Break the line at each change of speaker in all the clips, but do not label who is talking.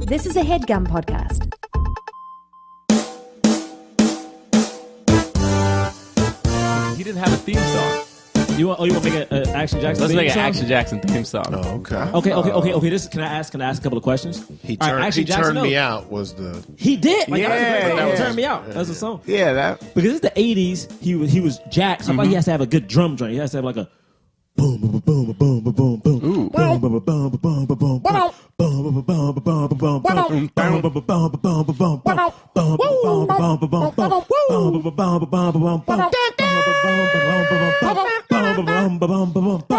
This is a HeadGum podcast.
He didn't have a theme song.
You want to make an Action Jackson?
Let's
theme
make an
song?
Action Jackson theme song.
Oh, okay.
Okay. Can I ask a couple of questions?
He
All right,
turned,
Action
he
Jackson,
turned
no.
me out was the...
He did. Like,
Yeah,
that
yeah.
turned me out. That's a song.
Yeah, that.
Because it's the 80s. He was Jack. So I thought he has to have a good drum joint. He has to have like a boom, boom, boom, boom, boom, boom, boom.
Ooh.
Boom, boom, boom, boom, boom, boom, boom. Boom, boom, boom, boom, boom, boom, boom, boom. Boom, boom, boom, boom, boom, boom, boom. Boom, boom, boom, boom, boom, boom, boom.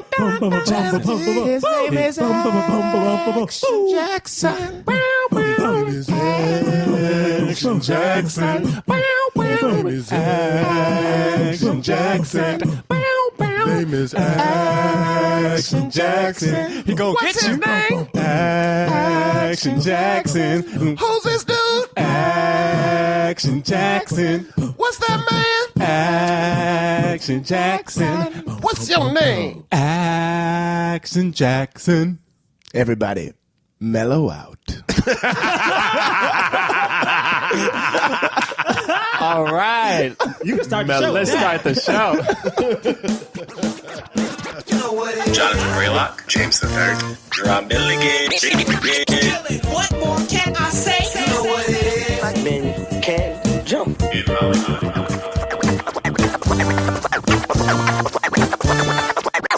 Boom, boom, boom, boom, boom, boom.
His name is Action Jackson.
Action Jackson. Name is Action Jackson. Name is Action Jackson.
He gon' get you, man.
Action Jackson. Who's this dude?
Action Jackson.
What's that man?
Action Jackson.
What's your name?
Action Jackson.
Everybody, mellow out.
All right.
You can start the show.
Let's start the show.
Jonathan Braylock, James III, Jerah Milligan.
What more can I say? You know what it is.
Black men can't jump.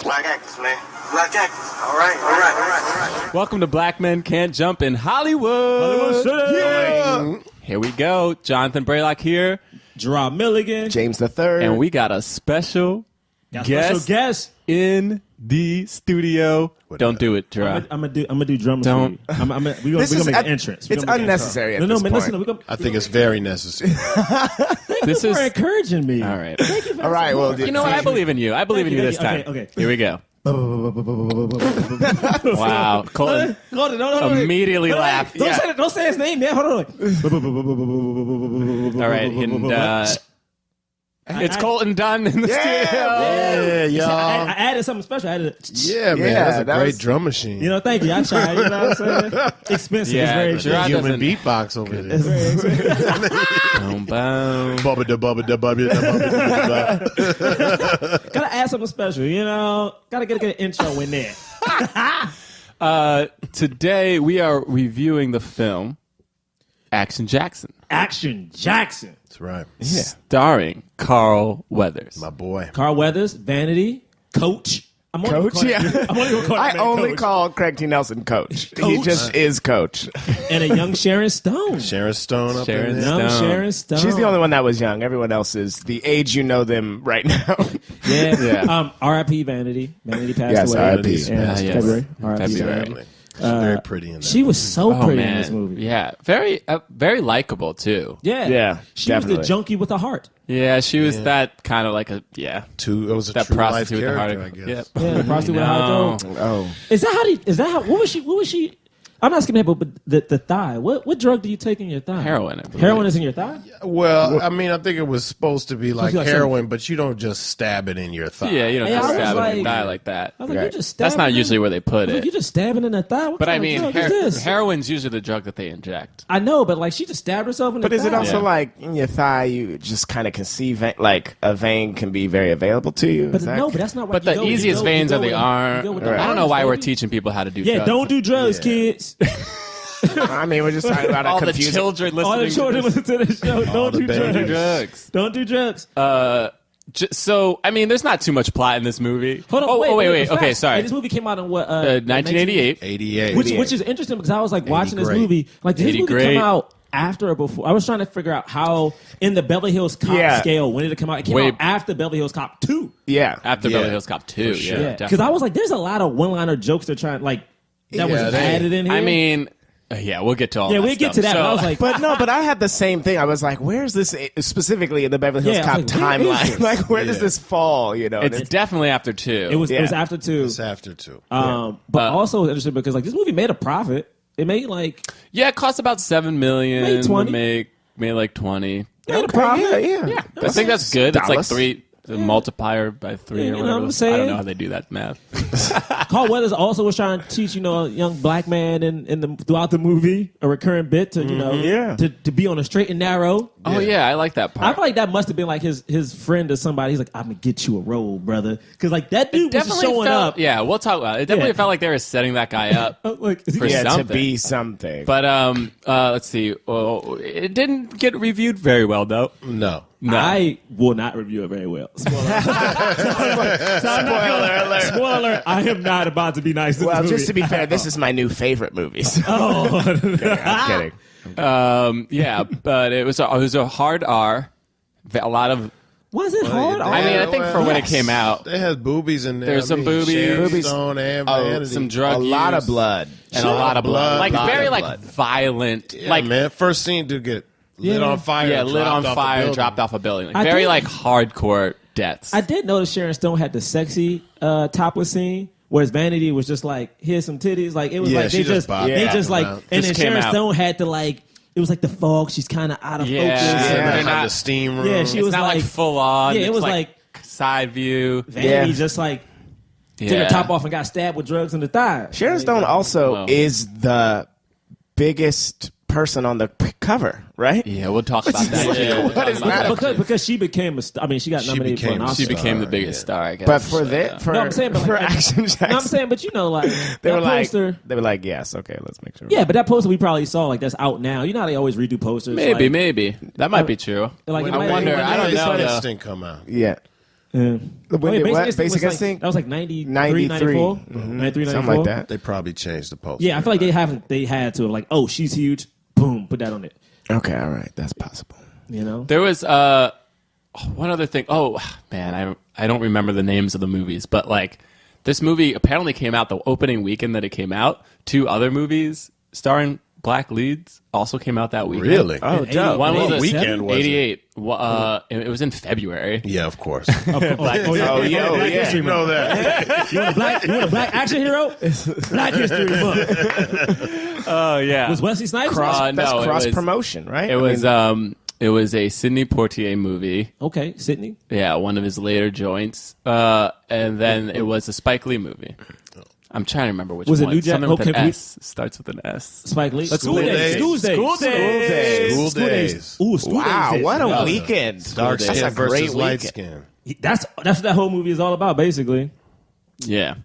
Black actors, man. Black actors. All right.
Welcome to Black Men Can't Jump in Hollywood.
Yeah.
Here we go. Jonathan Braylock here.
Jerah Milligan.
James the Third.
And we got a special
guest
in the studio. Don't do it, Jerah.
I'm gonna do drums.
Don't.
We're gonna make an entrance.
It's unnecessary at this point.
Listen,
I think it's very necessary.
This
You're
is
encourage me.
all right.
Thank you for
All right, well,
You know what? I believe in you. I believe in you this time.
Okay.
Here we go. Wow. Colton
Hold on.
immediately laughed.
Don't say his name, man. Hold on.
All right. And, it's Colton Dunn in the studio.
Yeah, y'all.
I added something special. I added
Yeah, man.
Yeah,
That's a
that
great
was-
drum machine.
thank you. I tried. You know what I'm saying? Expensive.
Yeah,
It's very
Jerah
Human
doesn't-
beatbox over there.
It's very expensive.
Boom, boom.
Bubba da bubba da bubba da bubba da.
Gotta add something special, you know? Gotta get a good intro in there.
Today we are reviewing the film Action Jackson,
Action Jackson.
That's right.
starring Carl Weathers.
My boy.
Carl Weathers, Vanity, Coach. I'm only
Coach, yeah.
gonna call
I
him
only
Coach.
call Craig T. Nelson Coach. He
Coach?
just is Coach.
And a young Sharon Stone.
Sharon Stone up
Sharon
in there.
Young
Stone.
Sharon Stone.
She's the only one that was young. Everyone else is the age you know them right now.
Yeah.
Yeah.
R.I.P. Vanity. Vanity passed
Yes,
away.
R.I.P.
Yeah,
Yes.
February. R.I.P.
February.
Vanity.
She's very pretty in that.
She was so
Oh
pretty
man,
in this movie.
yeah, very likable too.
Yeah.
Yeah,
She was
definitely.
the junkie with a heart.
Yeah, she was that kind of like a
It was a
that
true life
prostitute with the
character,
heart.
I guess.
Yep.
Yeah, the prostitute with a heart.
No.
though.
Oh.
Is that how what was she I'm not skipping that, but the thigh. What drug do you take in your thigh?
Heroin, I believe.
Heroin is in your thigh?
Well, I mean, I think it was supposed to be like
like
heroin, but you don't just stab it in your thigh.
Yeah, you don't
Hey,
just
I was
stab it in
like-
the thigh like that.
I was like,
Right.
you just
That's
stabbing
not usually where they put
Like,
it.
you just stabbing in the thigh. What
But
kind
I
of
mean,
drug is this?
heroin's usually the drug that they inject.
I know, but like she just stabbed herself in the
But is
thigh.
it also
Yeah.
like in your thigh, you just kind of can see, like a vein can be very available to you?
But
Is that-
no, but that's not what
But
you
the
go- you
easiest
go-
veins
you
are
go
the
with-
arm.
you go with the
I don't know why we're
arms,
teaching people how to do
baby. Yeah,
drugs.
don't do drugs, kids.
I mean, we're just talking about
all
a
the
confusing.
children listening.
All the children
to this.
listen to this show. Don't
the
do
babies.
drugs. Don't do drugs.
So, I mean, there's not too much plot in this movie.
Hold on,
wait.
fast.
Okay, sorry.
Hey, this movie came out in what?
1988.
88.
Which is interesting because I was like watching this
great.
movie. Like, did this
80
movie
great.
come out after or before? I was trying to figure out how in the Beverly Hills Cop
Yeah.
scale, when did it come out? It came
Wait.
out after Beverly Hills Cop 2.
Yeah.
After
Yeah.
Beverly Hills Cop 2.
For sure.
Yeah,
Yeah, because
definitely.
I was like, there's a lot of one-liner jokes they're trying that was
Yeah, they-
added in here.
I mean, yeah, we'll get to all that.
yeah, we'll get to that.
stuff.
But I was like,
But I had the same thing. I was like, where's this specifically in the Beverly Hills
Yeah, I
Cop
was like, where is
timeline?
this?
Like, where does
Yeah.
this fall? You know,
it's definitely after 2.
it was
Yeah.
after 2.
It's after 2.
But also interesting because like this movie made a profit. It made like
Yeah, it cost about $7 million.
Made 20.
Made like 20.
Yeah, yeah.
I think that's good. It's like
Dallas.
3. The multiplier by 3
Yeah,
or
you know
whatever.
what I'm saying?
I don't know how they do that math.
Carl Weathers also was trying to teach, a young black man throughout the movie, a recurrent bit to, to be on a straight and narrow.
Oh yeah, I like that
I
part.
feel like that must have been like his friend or somebody. He's like, I'm gonna get you a role, brother, because like that dude was just showing
felt,
up.
Yeah, we'll talk about it. It definitely
Yeah.
felt like they were setting that guy up
Like,
for
Yeah,
something.
to be something.
But let's see. Oh, it didn't get reviewed very well though.
No.
No.
I will not review it very well. Spoiler alert! Spoiler alert! I am not about to be nice to
well,
this
just to
movie.
be fair, this is my new favorite movie. So.
Oh.
I'm kidding.
Yeah, but it was a hard R. A lot of.
Was it hard?
I mean, I think for when it came out,
They had boobies in there.
There's some boobies.
Sharon Stone and Vanity.
some drug
A lot
use
of blood.
and a lot of blood, like
lot
very
of
like
blood.
violent,
Yeah,
like
man, first scene to get lit on fire.
yeah,
and
lit on
dropped off the
fire,
building.
dropped off a building, like
I
very
did-
like hardcore deaths.
I did notice Sharon Stone had the sexy topless scene, whereas Vanity was just like, here's some titties. Like it was
Yeah,
like
she
they
just
just
bobbed
they
out
just like,
around.
and
Just
then
came
Sharon
out.
Stone had to like, it was like the fog. She's kind of out of
Yeah.
focus.
Yeah.
and,
They
They're
like,
had
not-
the steam room.
Yeah, she
it's
was
not like full on.
Yeah, it
it's
was
like side view.
Vanity
Yeah.
just like took
Yeah.
her top off and got stabbed with drugs in the thigh.
Sharon Stone also
Wow.
is the biggest person on the cover, right?
Yeah, we'll talk about that. Yeah, we'll talk
is
about
that?
Because she became a star. I mean, she got
She
nominated for an
became-
Oscar.
She became the
Star,
biggest
yeah.
star, I guess.
But for
So,
that, for,
No, I'm saying, but
for
like,
Action Jackson,
No, I'm saying, but like
they
that
were like,
poster.
yes, okay, let's make sure.
Yeah, but that poster we probably saw, like that's out now. You know how they always redo posters.
maybe that might be true.
Like, it
I
might-
wonder.
when
I don't
did
know.
Basic
though.
Instinct come out.
yeah.
When
did what? Basic Instinct?
That was like 93,
93.
94?
Mm-hmm.
93,
Something
94?
like that.
They probably changed the poster.
Yeah, I feel like they had to like, oh, she's huge. Boom, put that on it.
Okay, all right, that's possible.
You know?
There was one other thing. Oh man, I don't remember the names of the movies, but like this movie apparently came out the opening weekend that it came out. 2 other movies starring black leads also came out that weekend.
Really?
Oh, dope.
One was
What
a
weekend was it?
88. It was in February.
Yeah, of course.
Oh, yeah.
Oh, yo,
Black
yeah.
History
You know
Month.
that.
You want a black action hero? Black History Month.
Oh yeah.
Was Wesley Snipes?
Cross, that's
no, it
cross
was-
promotion, right?
It was it was a Sidney Poitier movie.
Okay, Sydney.
Yeah, one of his later joints. And then it was a Spike Lee movie. I'm trying to remember which
Was it
one.
New Jack-
Something with
okay,
an
we-
S. Starts with an S.
Spike Lee.
School days.
School days.
School days.
School days.
Ooh, school
wow,
days.
what a
Yeah.
weekend!
Dark
That's
skin
a great
versus light
weekend.
skin.
That's what that whole movie is all about, basically.
Yeah.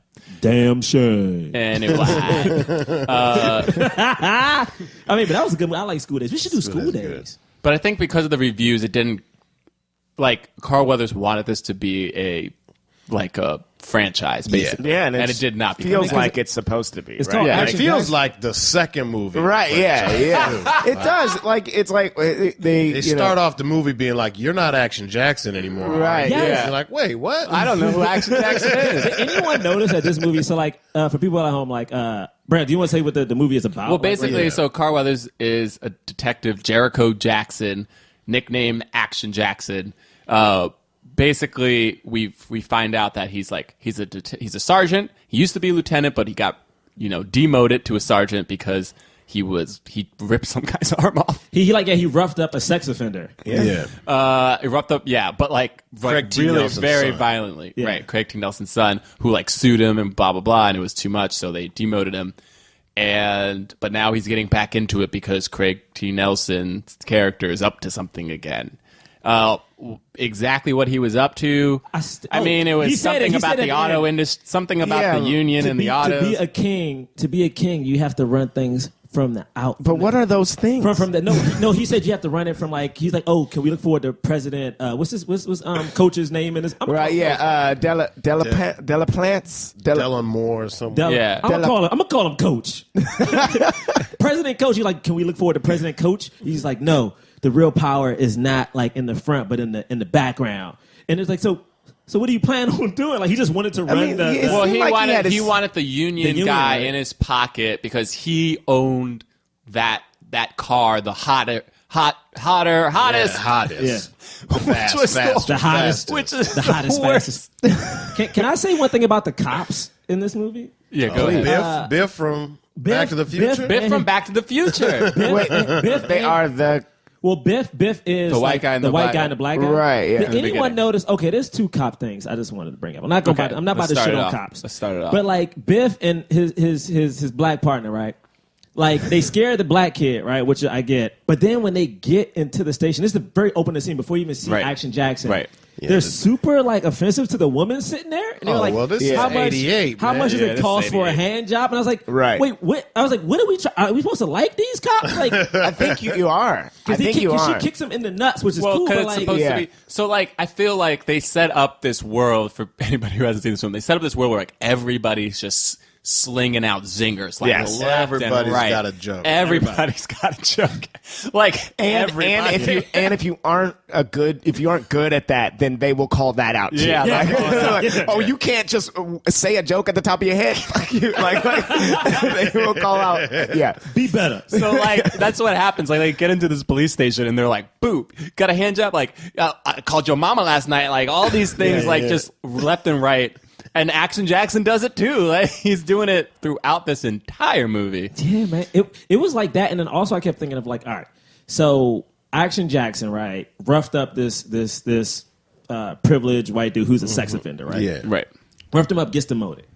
Damn shame.
Anyway.
I mean, but that was a good movie. I like School Days. We should do School
Days is
Days.
But I think because of the reviews, it didn't, like, Carl Weathers wanted this to be a franchise, basically.
Yeah, and,
it did not become
feels
that.
like it's supposed to be.
It's
right?
called
Yeah,
Action
it feels
Jackson.
like the second movie.
Right? Yeah, yeah. It does. Like it's like they
They start off the movie being like, "You're not Action Jackson anymore."
Right,
yeah.
You're like, wait, what?
I don't know who Action Jackson is.
Did anyone notice that this movie? So, like, for people at home, like, Brad, do you want to say what the movie is about?
Well, basically,
Yeah.
so Carl Weathers is a detective, Jericho Jackson, nicknamed Action Jackson. Basically, we find out that he's a sergeant. He used to be a lieutenant, but he got demoted to a sergeant because he ripped some guy's arm off.
he roughed up a sex offender.
Yeah.
It roughed up, but
Craig T.
really
Nelson's
very
son.
violently.
Yeah.
Right, Craig T. Nelson's son, who sued him and blah blah blah, and it was too much, so they demoted him. But now he's getting back into it because Craig T. Nelson's character is up to something again. Exactly what he was up to. I mean, it
he
was
said it.
something
He
about
said
the
it,
auto
yeah.
industry, something about
Yeah,
the union and the autos.
To be a king, you have to run things from the out.
But what are those things?
From the no? He said you have to run it from he's like, oh, can we look forward to President? What's coach's name in this?
right? Yeah. Delaplants.
Dylan Moore or something.
Yeah.
I'm gonna call him Coach. President Coach. He's like, can we look forward to President Coach? He's like, no. The real power is not like in the front, but in the background. And it's like, so what do you plan on doing? Like, he just wanted to run
mean,
the.
it's-
Well,
seemed
he
like he
wanted
had his-
he wanted the union
union,
guy
right?
in his pocket because he owned that car, the hottest.
Yeah.
Fast,
was
fast,
the hottest,
Which is
the hottest,
worst.
fastest. Can I say one thing about the cops in this movie?
Yeah, go ahead.
Biff from Back to the Future.
Biff from Back to the Future.
Wait,
Biff
they
and-
are the
Well, Biff is
The white
like,
guy and
the
the
white
black
guy
guy.
and the black guy.
Right, yeah.
Did
In the
anyone
beginning.
notice? Okay, there's two cop things I just wanted to bring up. I'm not going.
Okay,
I'm not about
let's
to
start
shit
it
on
off.
cops.
Let's start it off.
But like Biff and his black partner, right? Like they scared the black kid, right? Which I get. But then when they get into the station, this is the very opening scene before you even see
Right.
Action Jackson.
Right.
Yeah,
they're
this-
super like offensive to the woman sitting there. And they're
Oh,
like,
well, this is
how much?
88,
How
man.
much does
Yeah,
it
this
cost
is
for a
88.
hand job? And I was like,
Right.
Wait, what? I was like, what are we? Are we supposed to like these cops? Like,
I think you are. I think you
she
are.
kicks him in the nuts, which is
Well,
cool.
because
But
it's
like,
supposed
yeah.
to be. So, like, I feel like they set up this world for anybody who hasn't seen this film. They set up this world where like everybody's just slinging out zingers, like
Yes.
left
Everybody's
and right.
got a joke.
Everybody's got a joke. Like
And
everybody.
if you aren't good at that, then they will call that out too.
Yeah,
Like, oh, you can't just say a joke at the top of your head. like they will call out. Yeah,
be better.
So like that's what happens. Like they get into this police station and they're like, "Boop, got a hand job." Like I called your mama last night. Like all these things, just left and right. And Action Jackson does it too. Like he's doing it throughout this entire movie.
Yeah, man. It was like that, and then also I kept thinking of like, all right, so Action Jackson, right, roughed up this privileged white dude who's a sex offender, right?
Yeah.
Right.
Roughed him up, gets demoted,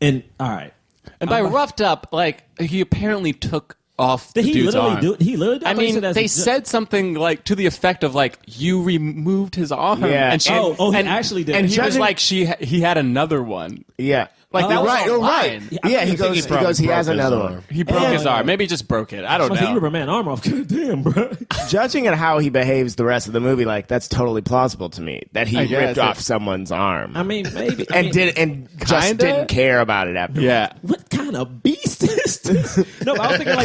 and all right,
And by roughed up, like he apparently took off the
did he
dude's
literally
arm.
do it? He literally.
I mean, they said something like to the effect of like you removed his arm.
Yeah.
And she,
Oh, he
and,
actually did.
And he was
Judging-
like he had another one.
yeah.
Like that was
right.
all
Oh, right.
fine.
Yeah, he
think he
goes. He
probably
has
broke his
another
arm.
one.
He broke his arm. Maybe he just broke it. I don't
Like, you
know.
rip a man arm off. God damn, bro.
Judging at how he behaves the rest of the movie, like that's totally plausible to me that he
I guess,
ripped
yeah.
off someone's arm.
I mean, maybe.
and just
Kinda?
didn't care about it after.
Yeah.
What kind of beast is this? No, but I was thinking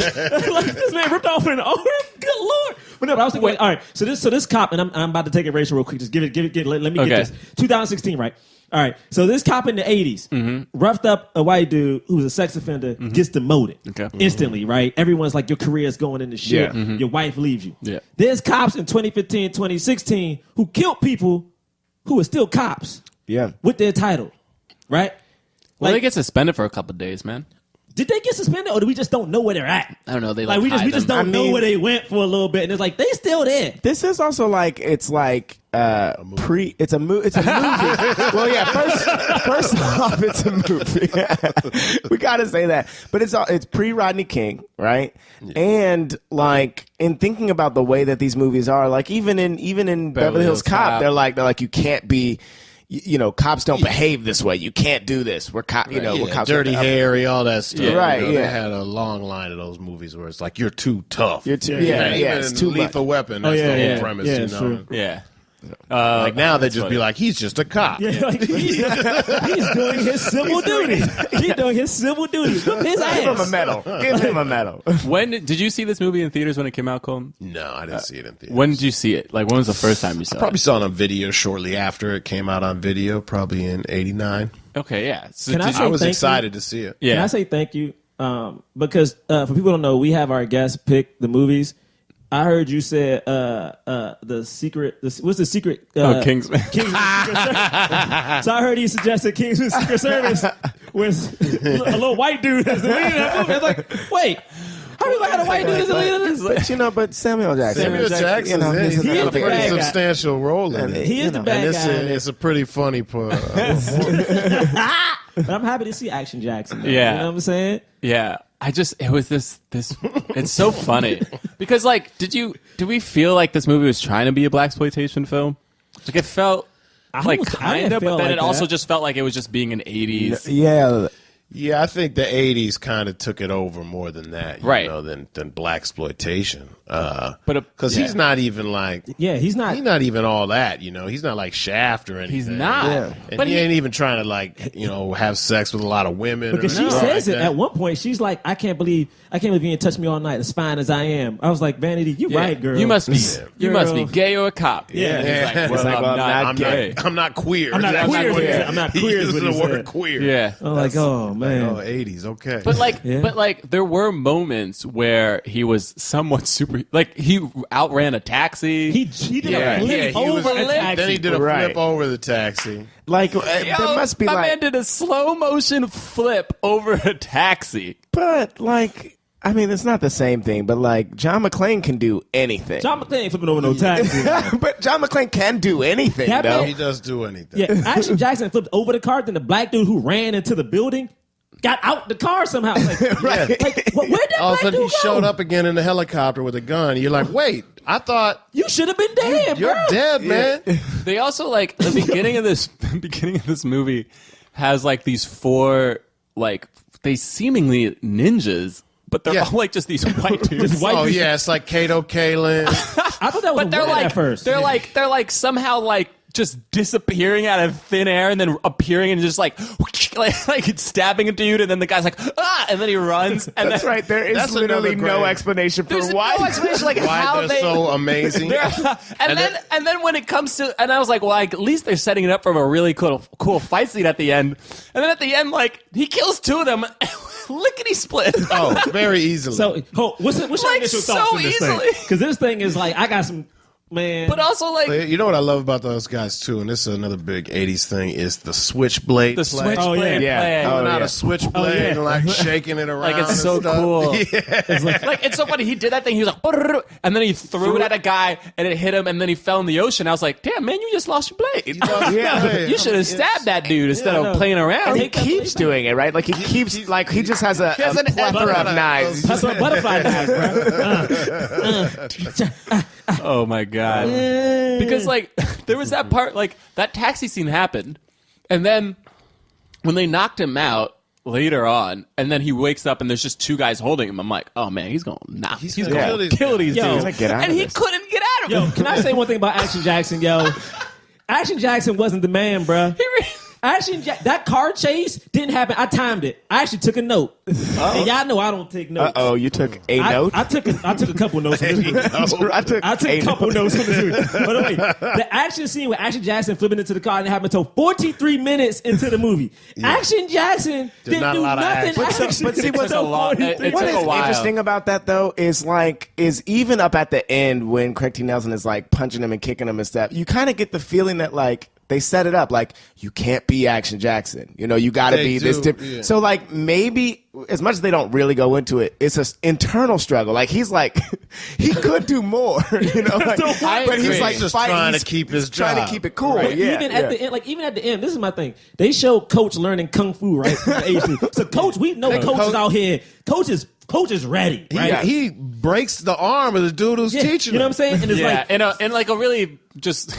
like this man ripped off an arm. Good lord. But no, but I was thinking, like, all right. So this cop, and I'm about to take it racial real quick. Just give it. Let me
Okay.
get this. 2016, right? All right. So this cop in the 80s roughed up a white dude who was a sex offender, gets demoted instantly, right? Everyone's like, your career is going into shit.
Yeah.
Your wife leaves you.
Yeah.
There's cops in 2015, 2016 who killed people who are still cops.
Yeah.
With their title, right?
Well,
Like,
they get suspended for a couple of days, man.
did they get suspended, or do we just don't know where they're at?
I don't know. They
Like we
hide
just
them.
don't
I
know
mean-
where they went for a little bit, and it's like they still there.
This is also like it's like it's a movie. Well, yeah. First off, it's a movie. We gotta say that, but it's pre Rodney King, right? And like in thinking about the way that these movies are, like even in Beverly Hills Cop, they're like you can't be. You know, cops don't behave this way. You can't do this. We're cops. You know, we're cops.
Dirty Harry, all that stuff.
Yeah.
Right,
You know,
yeah.
They had a long line of those movies where it's like you're too tough.
You're too-
Even
yeah, it's too
Lethal
much.
Weapon. That's the whole
yeah.
premise.
Yeah,
you
it's
know.
true.
Yeah.
Like now they
that's
just be
funny.
like, he's just a cop.
Yeah, like, he's doing his civil duty. He's doing his civil duty. Whip his
Give him a
ass.
medal. Give him a medal.
When did you see this movie in theaters when it came out, Colton?
No, I didn't see it in theaters.
When did you see it? Like when was the first time you saw
Probably
it?
saw it on video shortly after it came out on video, probably in '89.
Okay, yeah. So
Can I
did
say
I was
thank you?
excited to see it.
yeah.
Can I say thank you? Because for people who don't know, we have our guests pick the movies. I heard you said the secret. What's the secret?
Kingsman.
Kingsman Secret Service. So I heard he suggested Kingsman Secret Service was a little white dude as the lead in that movie. I was like, wait, how do you had a white dude as the lead in this?
But Samuel Jackson.
Samuel Jackson's
you know,
in it.
he's
He's got a
the
pretty
bad guy.
substantial role in it.
He is the
know,
bad
And
guy.
it's a pretty funny part.
But I'm happy to see Action Jackson. Though.
Yeah.
You know what I'm saying?
Yeah. It was this it's so funny. Because like do we feel like this movie was trying to be a blaxploitation film? Like it felt like
almost- I
kind
didn't
of, but
feel
then
like
it also
that.
just felt like it was just being an 80s.
Yeah.
Yeah, I think the '80s kind of took it over more than that, you
Right.
know, than blaxploitation.
But
Because
yeah.
he's not even like
Yeah, he's not.
he's not even all that, you know. He's not like Shaft or anything.
He's not.
Yeah.
And
But
he ain't even trying to like, you know, have sex with a lot of women.
Because
or
she
anything
says
like
it
that.
at one point. She's like, I can't believe you didn't touch me all night, as fine as I am. I was like, Vanity, you
Yeah.
right, girl.
You must be
Girl.
gay or a cop.
Yeah.
And he's like, well,
It's like, well,
I'm not
I'm
gay.
I'm not queer.
I'm not
That's
queer,
what
is what he
he
said. I'm not
He
queer, is
uses
what he
the word
said.
queer.
Yeah.
I'm like, oh man.
Oh, 80s, okay.
But like,
Yeah.
there were moments where he was somewhat super. Like he outran a taxi.
He did
Yeah.
a flip
Yeah, he was-
over a taxi.
Then he did a
Right.
flip over the taxi.
Like there must be
my
like,
man did a slow motion flip over a taxi.
but like I mean, it's not the same thing, but like John McClane can do anything.
John McClane ain't flipping over no taxis.
But John McClane can do anything,
That
though.
man-
He does do anything.
Yeah, Action Jackson flipped over the car, then the black dude who ran into the building got out the car somehow. Like,
Right.
like where'd that
All of a
black
sudden,
dude
he
go?
showed up again in the helicopter with a gun. You're like, wait, I thought
You should have been dead,
you're
bro.
dead, man.
They also like the beginning of this movie has like these 4 like they seemingly ninjas, but they're
Yeah.
all like just these white dudes.
Just white
Oh
dudes.
yeah, it's like Kato Kalin.
I thought that was
But they're
a woman
like
at first.
they're like somehow like just disappearing out of thin air and then appearing and just like stabbing a dude, and then the guy's like and then he runs. And
That's
then,
right. There is
That's
literally
another
no
great-
explanation for
There's
why.
no explanation like
Why
how
they're
they
so amazing.
and then when it comes to, and I was like, well, like, at least they're setting it up for a really cool fight scene at the end. And then at the end, like, he kills 2 of them, lickety split.
Oh, very easily.
So, what's your
Like,
initial
so
thoughts on this
easily.
thing? Because this thing is like, I got some, man.
But also, like,
You know what I love about those guys too, and this is another big '80s thing: is the switchblade.
the
play.
switchblade
yeah.
play.
Oh,
Pulling out
yeah.
a switchblade
Oh, yeah.
and like shaking it around.
Like, it's
and
so
stuff.
cool.
Yeah.
Like, it's so funny. He did that thing. He was like, "Brrr," and then he threw it at a guy, and it hit him, and then he fell in the ocean. I was like, damn, man, you just lost your blade.
Yeah.
You should have stabbed that dude instead
I
of
know.
playing around.
And he keeps doing it, right? Like he keeps, like he just has a
has an
plethora of knives.
That's what butterfly knives, bro.
Oh my god! Because like there was that part, like that taxi scene happened, and then when they knocked him out later on, and then he wakes up and there's just 2 guys holding him. I'm like, oh man, he's gonna knock. He's
gonna
gonna
kill
kill
these
these
guys.
dudes.
Yo,
He's like, get out
and
of
he
this.
couldn't get out of
Yo,
him.
can I say one thing about Action Jackson, yo? Action Jackson wasn't the man, bro. That car chase didn't happen. I timed it. I actually took a note. And y'all know I don't take notes.
Oh, you took a note.
I took a couple notes on this movie.
I took
a couple notes on this movie. But wait, the action scene with Action Jackson flipping into the car didn't happen until 43 minutes into the movie. Action Jackson didn't
not a
do
lot of
nothing.
action.
But see, what's
took a lot. It
What
took
is
a while.
interesting about that though is even up at the end when Craig T. Nelson is like punching him and kicking him and stuff, you kind of get the feeling that like they set it up like you can't be Action Jackson. You know, you got to
They
be this.
do, yeah.
So like maybe as much as they don't really go into it, it's an internal struggle. Like he's like he could do more. You know, like,
I
but he's
agree.
like
He's just
fighting,
trying to
he's
keep his
trying
job.
to keep it cool.
Right.
Yeah,
Even at the end, even at the end, this is my thing. They show Coach learning kung fu, right? From the age group. So Coach, we know Coach is out here. Coach is ready, right?
He breaks the arm of the dude who's
Yeah,
teaching
you know
him.
what I'm saying? And it's
Yeah,
like,
in like a really just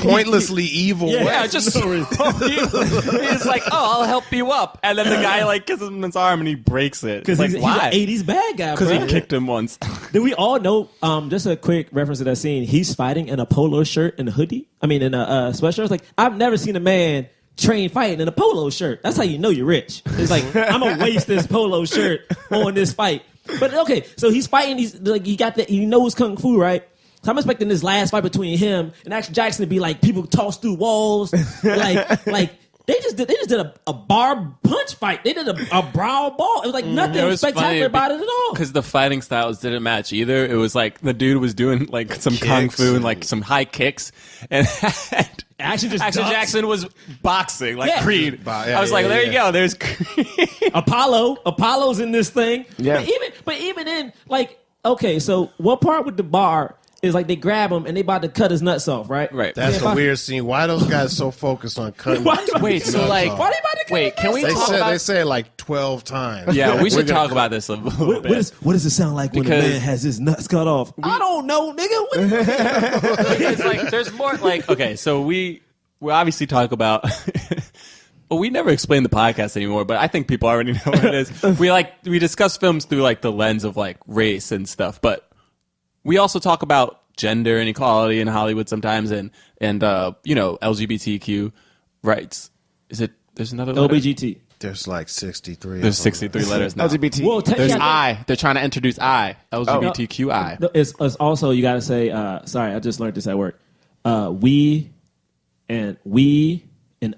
Pointlessly evil way.
Yeah, just he's like, oh, I'll help you up, and then the guy like kisses him in his arm and he breaks it.
because
Like,
he's
why?
an 80s bad guy,
Because
bro.
he kicked him once.
Do we all know, just a quick reference to that scene, he's fighting in a polo shirt and a hoodie? I mean, in a sweatshirt. It's like, I've never seen a man train fighting in a polo shirt. That's how you know you're rich. It's like, I'm going to waste this polo shirt on this fight. But okay, so he's fighting, he's like, he knows kung fu, right? So I'm expecting this last fight between him and Action Jackson to be like people tossed through walls, like they just did a bar punch fight. They did a brawl ball. It was like nothing
It was
spectacular
funny
about it at all.
because the fighting styles didn't match either. It was like the dude was doing like some kung fu and like some high kicks, and
Action just
Action
ducks.
Jackson was boxing like
Yeah.
Creed.
Yeah,
I was like,
yeah,
there
yeah.
you go. There's Creed.
Apollo's in this thing.
Yeah.
But even in like, okay, so what part with the bar is like they grab him and they about to cut his nuts off, right?
Right.
That's
Yeah,
a weird scene. Why are those guys so focused on cutting?
Why-
Wait, so
nuts
like,
off?
Why they about to cut
wait,
his
can we
nuts
They
off?
talk
said
about?
they say it like 12 times.
Yeah, we
We're
should
gonna-
talk about this a little bit.
What does it sound like when a
Because-
man has his nuts cut off? I don't know, nigga.
It's like there's more like okay, so we obviously talk about well, we never explain the podcast anymore, but I think people already know what it is. We discuss films through like the lens of like race and stuff, but we also talk about gender inequality in Hollywood sometimes and you know, LGBTQ rights. Is it there's another letter?
LBGT.
There's like 63.
There's 63 letters now.
LGBT.
Well,
There's
yeah,
I. They're trying to introduce I. LGBTQI.
no, it's also you got to say. Sorry, I just learned this at work. We and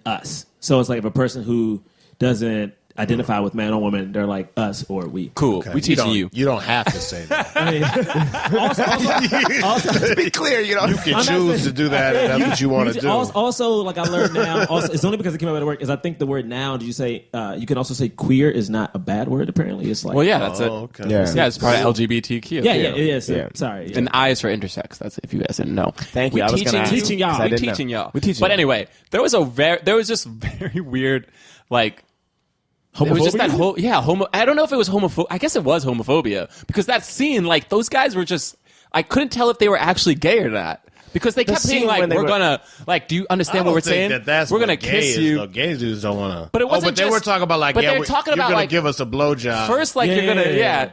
us. So it's like if a person who doesn't identify with man or woman, they're like us or we.
Cool. We teaching you.
You don't have to say that.
I mean, also,
Be clear, you know.
You can choose to do that if that's what you want to do.
Also, like I learned now, also, it's only because it came out at work, is I think the word now, did you say, you can also say queer is not a bad word, apparently. It's like,
Well, yeah, that's it.
Okay.
Yeah, it's part of LGBTQ.
yeah, it is.
Yeah.
Sorry. Yeah.
And I is for intersex. That's if you guys didn't know.
Thank you.
We
I was
teaching,
gonna ask.
Teaching y'all.
'Cause I
We
didn't know.
teaching y'all.
We teaching
But
y'all.
anyway, there was just very weird, like. It was just that I don't know if it was homophobia. I guess it was homophobia because that scene, like those guys were just. I couldn't tell if they were actually gay or not because they kept being
scene
like,
when they
"We're
were-
gonna like, do you understand what we're saying?
That's
we're gonna
what gay
kiss
is,
you."
though. Gay dudes don't want to.
But it wasn't
they were
just-
talking about like,
but
yeah,
they're talking
you're
about,
gonna
like,
give us a blowjob.
First, like you're gonna,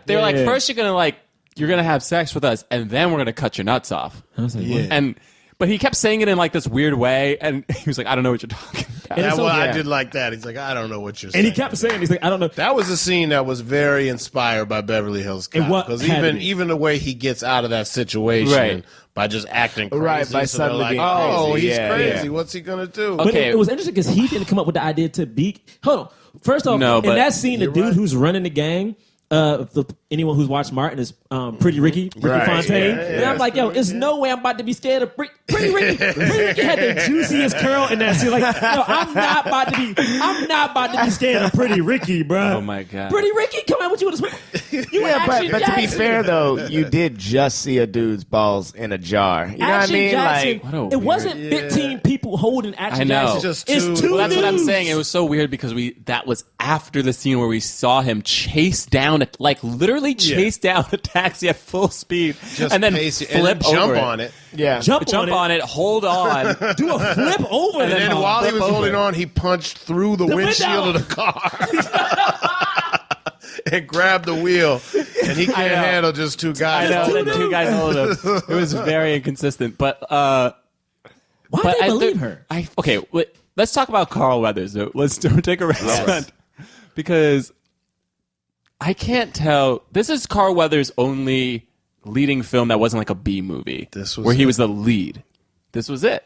they're like,
yeah.
first you're gonna have sex with us, and then we're gonna cut your nuts off.
I was like,
Yeah.
what?
But he kept saying it in like this weird way, and he was like, "I don't know what you're talking about."
And so-
I
yeah.
did like that. He's like, I don't know what you're saying.
And he kept saying, he's like, I don't know.
That was a scene that was very inspired by Beverly Hills Cop. Because
had to
even
be.
even the way he gets out of that situation
Right.
by just acting crazy.
Right, by
so they're
suddenly
like,
being
oh,
crazy.
he's
Yeah,
crazy.
yeah.
What's he gonna do?
But
Okay.
it was interesting because he didn't come up with the idea to be. Hold on. First off,
No,
in
but
that scene, the
you're
dude
right.
who's running the gang, anyone who's watched Martin is Pretty Ricky
Right,
Fontaine.
yeah,
And I'm like, yo, there's no way I'm about to be scared of Pretty Ricky. Pretty Ricky had the juiciest curl in that scene. Like, yo, I'm not about to be scared of Pretty Ricky, bro.
Oh, my God.
Pretty Ricky, come on, what you want to You
Yeah,
Action
but to be
Jackson.
fair though, you did just see a dude's balls in a jar. You know
Action
what I mean?
Jackson,
Like,
What a
it
weird-
wasn't 15 people holding Action
I know.
Jackson.
It's just
It's
two-
two
Well, that's what I'm
dudes.
saying. It was so weird because that was after the scene where we saw him chase down, literally chase down a taxi at full speed,
Just
and then
pace it,
flip
and then jump
over
on it.
yeah.
Jump
on it, hold on.
do a flip over,
And
the
then
car.
While he
flip
was
over.
holding on, he punched through the windshield
window.
of the car and grabbed the wheel. And he can't
know.
handle just two
I
guys.
know,
holding
and
him.
two guys holding him. It was very inconsistent, but
Why
but
did they
I
believe
thi-
her?
Okay, let's talk about Carl Weathers. Though. Let's take a restaurant because I can't tell. This is Carl Weathers' only leading film that wasn't like a B movie.
This was
where he
it.
was the lead. This was it.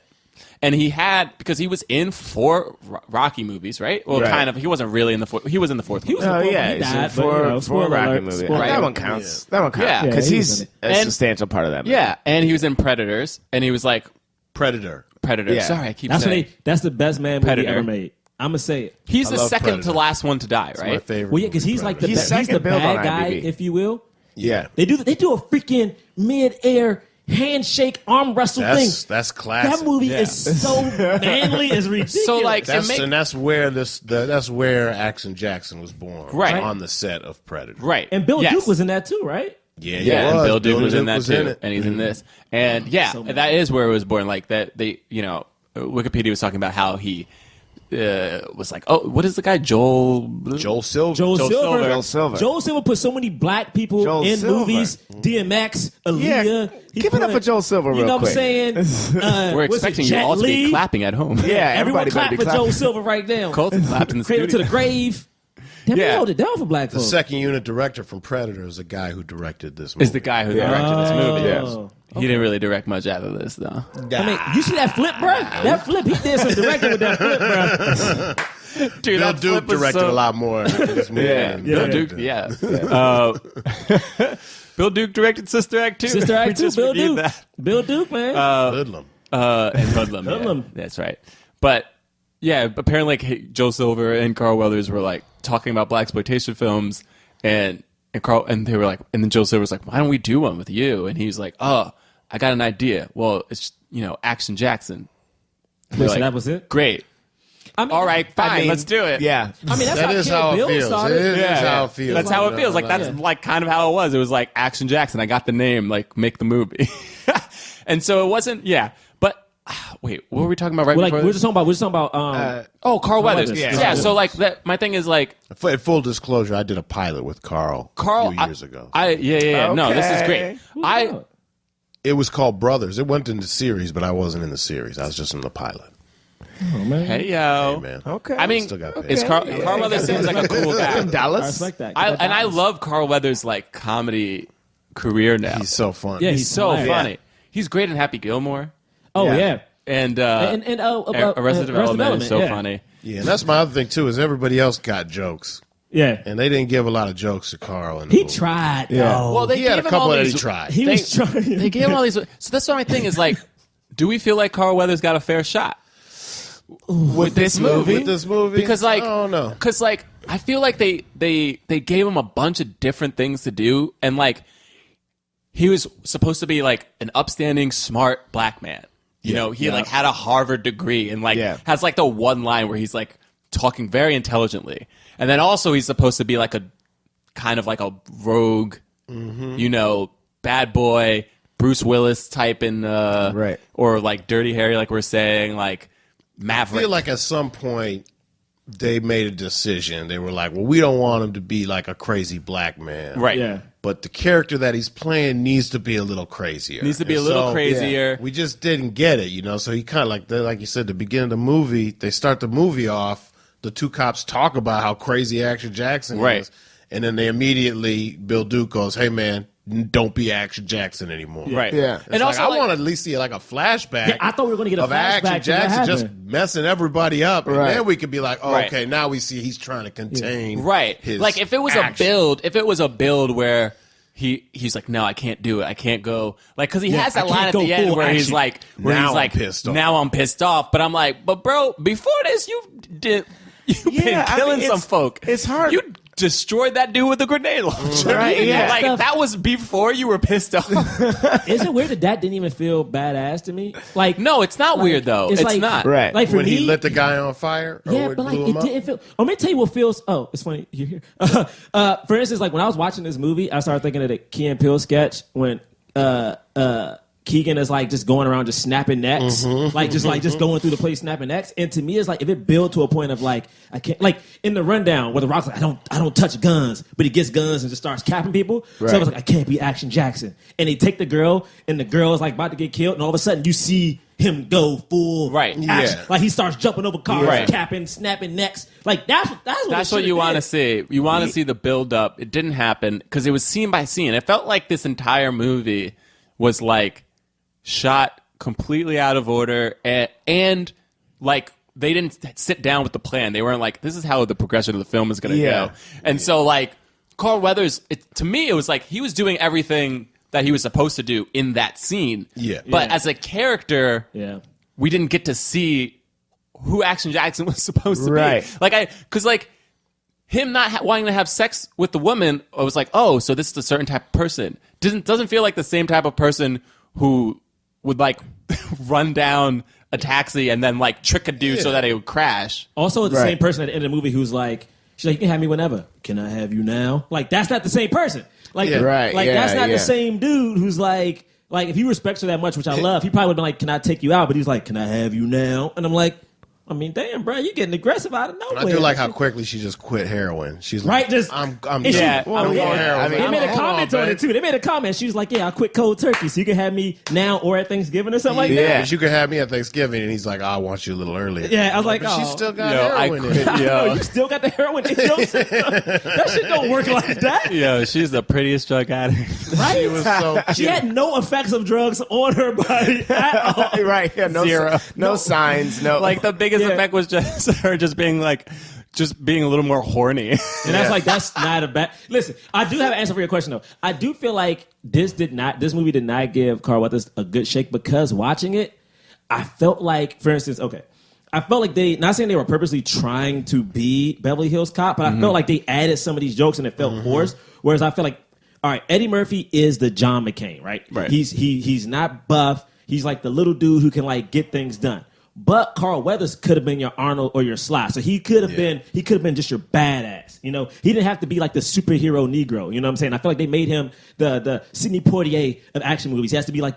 And he had, because he was in 4 Rocky movies, right? Well,
Right.
kind of. He wasn't really in the 4th. He was in the 4th. He was
Oh
He
yeah,
died,
he's
but,
in four,
you know,
four
spoiler
Rocky
alert,
movies.
spoiler
That
alert.
one counts. That one counts
Yeah.
because
Yeah, he was
he's
in
a
it. And-
substantial part of that. Movie.
Yeah, and he was in Predators, and he was like
Predator.
Predator.
Yeah.
Sorry, I keep
That's
saying.
that's the best man movie
Predator.
ever made. I'm gonna say it.
He's
I
the
love
second
Predator.
to last one to die,
My
right?
favorite.
Well, yeah, because he's like the
He's
he's the
second billed
bad
on
guy,
IMDb.
if you will.
Yeah.
They do a freaking mid-air handshake arm wrestle thing.
That's classic.
That movie
Yeah.
is so manly, it's ridiculous.
So, like,
That's where Action Jackson was born.
Right.
On the set of Predator.
Right.
and Bill
Yes.
Duke was in that too, right?
Yeah,
Yeah,
he
and
was.
Bill Duke was in that too,
it.
and he's in this, and yeah,
So mad.
that is where it was born. Like that, Wikipedia was talking about how he was like, oh, what is the guy Joel
Silver.
Joel Silver.
Joel Silver.
Joel Silver put so many black people
Joel
in
Silver.
movies. DMX, Aaliyah.
Yeah,
He
give it up
put-
for Joel Silver
You
real
know
quick.
what I'm saying?
We're
what's it,
expecting you
Jet
all to be
Li?
clapping at home.
Yeah,
Everyone
everybody
clap
better
for
be clapping.
Joel Silver right now.
Colton clapped in the
Cradle
studio.
to the grave. Damn,
Yeah.
they hold it down for black
The
folks.
second unit director from Predator is the guy who directed this movie.
Is the guy who directed this movie.
Oh.
He didn't really direct much out of this, though.
I mean, you see that flip, bro? That flip, he did some directing with that flip, bro.
Dude,
Bill
that
Duke
flip was
directed
so-
a lot more in this movie.
Yeah,
than
Bill
Predator
Duke.
did.
Yeah. Bill Duke directed Sister Act 2.
Sister Act
We
2,
just
Bill
reviewed
Duke.
that.
Bill Duke, man.
Hoodlum.
And Hoodlum.
Hoodlum.
Yeah, that's right. But yeah, apparently like, Joe Silver and Carl Weathers were like talking about black exploitation films, and they were like, and then Joe Silver was like, why don't we do one with you? And he was like, oh, I got an idea. Well, it's Action Jackson. We're
so
like,
that was it?
Great.
I mean,
All right, fine,
I mean,
let's do it.
Yeah.
I mean, that's
That
how
is
Kill
how it
Bill
feels.
started.
It is how it feels.
That's how it
You
feels.
know,
Like that's like kind of how it was. It was like Action Jackson. I got the name. Like make the movie. And so it wasn't. Yeah, but wait, what were we talking about right
We're like,
before?
we're just talking about.
Carl Weathers.
Weathers.
Yeah.
Yeah.
So like that. My thing is like
For full disclosure, I did a pilot with Carl a few years ago.
Yeah. No, this is great.
Okay.
It was called Brothers. It went in the series, but I wasn't in the series. I was just in the pilot.
Hey yo.
Hey, man.
Okay.
I mean,
Still got paid.
it's Carl Weathers seems like a cool guy.
Dallas.
I respect that.
I love Carl Weathers' like comedy career now.
He's so funny.
Yeah,
He's so
hilarious.
funny. He's great in Happy Gilmore.
Oh
Yeah.
yeah.
And
Arrested
Arrested Development is so
yeah.
funny.
Yeah, and that's my other thing too. Is everybody else got jokes?
Yeah.
And they didn't give a lot of jokes to Carl. In the
He
movie.
tried,
Yeah.
though.
Well, they
He had a
gave him
couple
all
that
these,
he tried.
He was trying.
They gave him all these. So that's why my thing is like, do we feel like Carl Weathers got a fair shot
With this movie?
With this movie?
because like
I don't know.
Because like I feel like they gave him a bunch of different things to do, and like he was supposed to be like an upstanding, smart black man. You know, he like had a Harvard degree and like has like the one line where he's like talking very intelligently, and then also he's supposed to be like a kind of like a rogue, you know, bad boy, Bruce Willis type in
Right.
or like Dirty Harry, like we're saying, like
I
Maverick.
feel like at some point they made a decision. They were like, well, we don't want him to be like a crazy black man.
Right.
Yeah.
But the character that he's playing needs to be a little crazier.
Needs to be
And
a little
so,
crazier.
We just didn't get it, you know? So he kind of like you said, the beginning of the movie, they start the movie off, the two cops talk about how crazy Action Jackson
Right.
is. And then they immediately, Bill Duke goes, hey, man, don't be Action Jackson anymore.
Right.
Yeah.
It's
And
like,
also
I
like,
want to at least see like a flashback.
Yeah, I thought we were going to get a
of
flashback
Action
to what
Jackson just
happened.
messing everybody up, and
Right.
then we could be like, oh,
Right.
okay, now we see he's trying to contain,
right.
His
Like if it was
action.
a build where he's like, no, I can't do it. I can't go. Like, because he has
I
that line
can't
at
go
the end
full
where he's
action.
like,
Now I'm pissed off.
now I'm pissed off. But I'm like, but bro, before this, you've been
I
killing
mean,
some
it's-
folk.
it's hard.
You destroyed that dude with a grenade launcher.
Right, yeah.
Like
Stuff-
that was before you were pissed off.
Is it weird that didn't even feel badass to me? Like,
No, it's not
like,
weird though. It's
like,
not.
Right.
Like for
when
me,
he lit the guy on fire. Or
yeah,
what
but like
blew
it
him up.
didn't feel. Let me tell you what feels. Oh, it's funny you're here. For instance, like when I was watching this movie, I started thinking of the Key and Peele sketch when Keegan is like just going around just snapping necks, like just going through the place snapping necks. And to me, it's like if it built to a point of like I can't, like in the rundown where the Rock's like I don't touch guns, but he gets guns and just starts capping people. So I was like I can't be Action Jackson. And they take the girl, and the girl is like about to get killed, and all of a sudden you see him go full
Right.
action.
Yeah.
Like he starts jumping over cars,
Right.
capping, snapping necks. Like
That's what you want to see. You want to see the build up. It didn't happen because it was scene by scene. It felt like this entire movie was like shot completely out of order, and like they didn't sit down with the plan. They weren't like, this is how the progression of the film is going to go. And so like Carl Weathers, to me, it was like he was doing everything that he was supposed to do in that scene.
Yeah.
But as a character,
Yeah.
we didn't get to see who Action Jackson was supposed to
Right.
be. Like because like him not wanting to have sex with the woman, I was like, oh, so this is a certain type of person. Doesn't feel like the same type of person who would like run down a taxi and then like trick a dude so that it would crash.
Also, it's the
Right.
same person at the end of the movie who's like, she's like, you can have me whenever. Can I have you now? Like, that's not the same person. Like,
Yeah.
Right,
like
yeah,
that's not
yeah.
the same dude who's like if he respects her that much, which I love, he probably would have been like, can I take you out? But he's like, can I have you now? And I'm like, I mean, damn, bro, you getting aggressive out of nowhere.
I do like how quickly she just quit heroin. She's
Right,
like,
just
I'm
and she-
Yeah,
I'm going
yeah.
heroin.
I mean,
They made a
Hold
comment on
babe.
it too. They made a comment. She was like, "Yeah, I quit cold turkey, so you can have me now or at Thanksgiving or something like
Yeah.
that."
But you could have me at Thanksgiving, and he's like, I want you a little earlier.
Yeah, I was like,
but she
oh.
still got
Yo, I
heroin in
quit.
it.
Yo,
Yo,
you still got the heroin in your system. That shit don't work like that,
yo, she's the prettiest drug addict.
right?
She was so
She had no effects of drugs on her body at all.
Right. Yeah. No.
Zero.
No signs. No.
Like the biggest
Yeah.
effect was just her just being a little more horny.
And that's not a bad. Listen, I do have an answer for your question though. I do feel like this movie did not give Carl Weathers a good shake because watching it, I felt like, for instance, I felt like not saying they were purposely trying to be Beverly Hills Cop, but I felt like they added some of these jokes and it felt forced. Whereas I feel like, all right, Eddie Murphy is the John McCain, right?
Right.
He's not buff. He's like the little dude who can like get things done. But Carl Weathers could have been your Arnold or your Sly. So he could have been just your badass. You know, he didn't have to be like the superhero Negro. You know what I'm saying? I feel like they made him the Sidney Poitier of action movies. He has to be like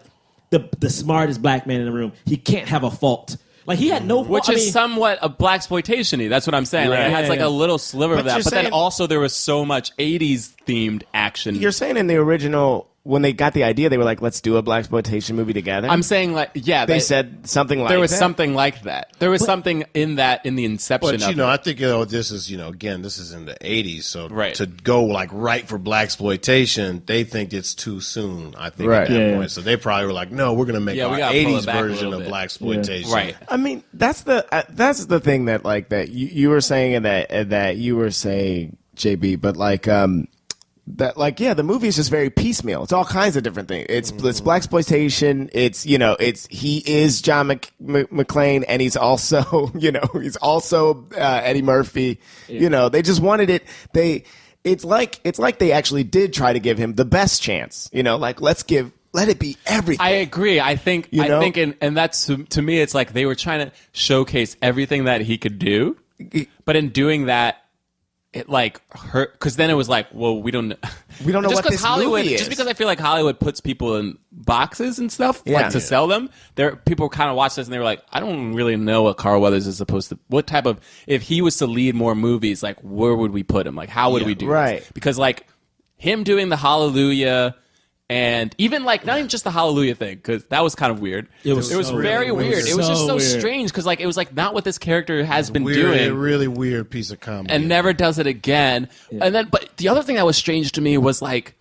the smartest black man in the room. He can't have a fault. Like he had no fault.
Which is somewhat a blaxploitation-y. That's what I'm saying. Like,
Right.
it has like
Yeah.
a little sliver of
But
that.
you're
But then
saying-
also there was so much 80s themed action.
You're saying in the original, when they got the idea, they were like, let's do a blaxploitation movie together.
I'm saying like, yeah,
they said something like
there was
that.
something like that. There was something in the inception
But
of
I
it.
think this is again, this is in the '80s, so
Right.
to go like right for blaxploitation, they think it's too soon. I think
Right.
at that
Yeah.
point, so they probably were like, no, we're gonna make
Yeah, we
our
gotta pull it
'80s
back a
version
little
of
bit.
blaxploitation.
Right.
I mean, that's the thing that you were saying, and that you were saying JB, but like the movie is just very piecemeal. It's all kinds of different things. It's blaxploitation. It's he is John McClane, and he's also Eddie Murphy.
Yeah.
They just wanted it. It's like they actually did try to give him the best chance. Like let it be everything.
I agree. I think, and that's to me, it's like they were trying to showcase everything that he could do, but in doing that, it like hurt because then it was like, well, we don't know
what this
Hollywood,
movie is.
Just because I feel like Hollywood puts people in boxes and stuff like to sell them. People kind of watched this and they were like, I don't really know what Carl Weathers is supposed to. What type of if he was to lead more movies, like where would we put him? Like how would we do this? Because like him doing the Hallelujah. And even like not even just the Hallelujah thing because that was kind of weird. It was
so
very weird. It was just so
weird.
strange because like it was like not what this character has been
weird,
doing.
A really weird piece of comedy.
And never does it again. Yeah. And then, but the other thing that was strange to me was like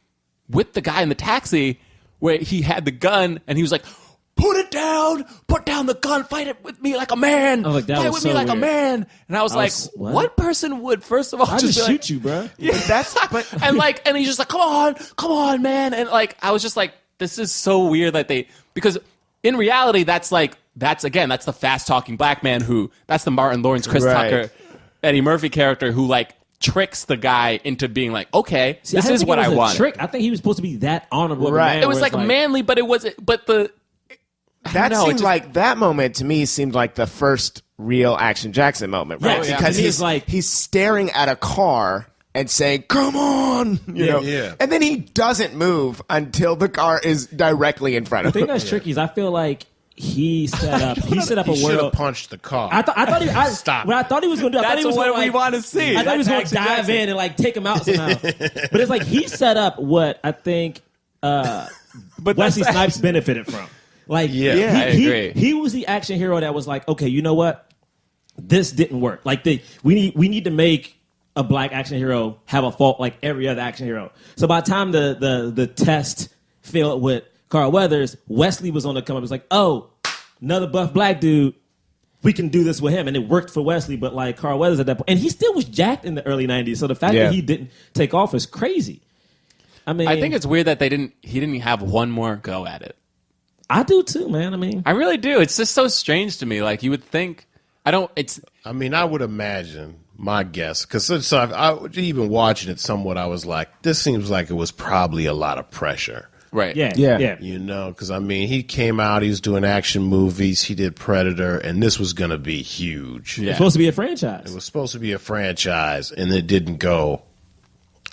with the guy in the taxi where he had the gun and he was like, put it down, put down the gun, fight it with me like a man.
Like,
fight with me like a man. And I was like, what person would first of all
I just
be
shoot
like,
you, bro?
Yeah. and he's just like, come on, man. And like, I was just like, this is so weird that because in reality, that's the fast talking black man that's the Martin Lawrence, Chris Tucker, Eddie Murphy character who like tricks the guy into being like, okay, this is what I want.
Trick. I think he was supposed to be that honorable.
Right.
Man
it was like manly, but it wasn't. But
that moment to me seemed like the first real Action Jackson moment, right?
Yeah.
Because
He's
he's staring at a car and saying, "Come on," and then he doesn't move until the car is directly in front of
him.
him.
The thing that's tricky is I feel like he set up a
He should have
world.
punched the car.
I thought
Stop.
What I thought he was going to do.
That's what we want to see.
I thought he was going to dive in and like take him out somehow. But it's like he set up what I think Wesley Snipes benefited from. Like,
I agree.
He was the action hero that was like, okay, you know what? This didn't work. Like we need to make a black action hero have a fault like every other action hero. So by the time the test failed with Carl Weathers, Wesley was on the come up. It was like, oh, another buff black dude. We can do this with him, and it worked for Wesley. But like Carl Weathers at that point, and he still was jacked in the early '90s. So the fact that he didn't take off is crazy. I mean,
I think it's weird that he didn't have one more go at it.
I do too, man. I mean,
I really do. It's just so strange to me. Like you would think, I
would imagine. My guess, because I even watching it somewhat, I was like, this seems like it was probably a lot of pressure.
Right.
Yeah.
Because he came out, he was doing action movies, he did Predator, and this was going to be huge.
It's supposed to be a franchise.
It was supposed to be a franchise, and it didn't go.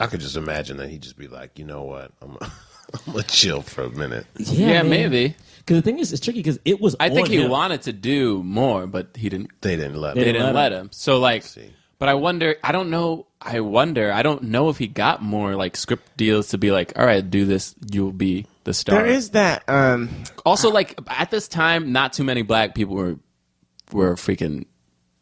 I could just imagine that he'd just be like, you know what, I'm going to chill for a minute.
Yeah, maybe.
Because the thing is, it's tricky because it was.
I think he
him.
wanted to do more, but he didn't.
They didn't let him.
They didn't let him. So like. But I wonder. I don't know. I don't know if he got more like script deals to be like, all right, do this. You'll be the star.
There is that.
Also, like at this time, not too many black people were freaking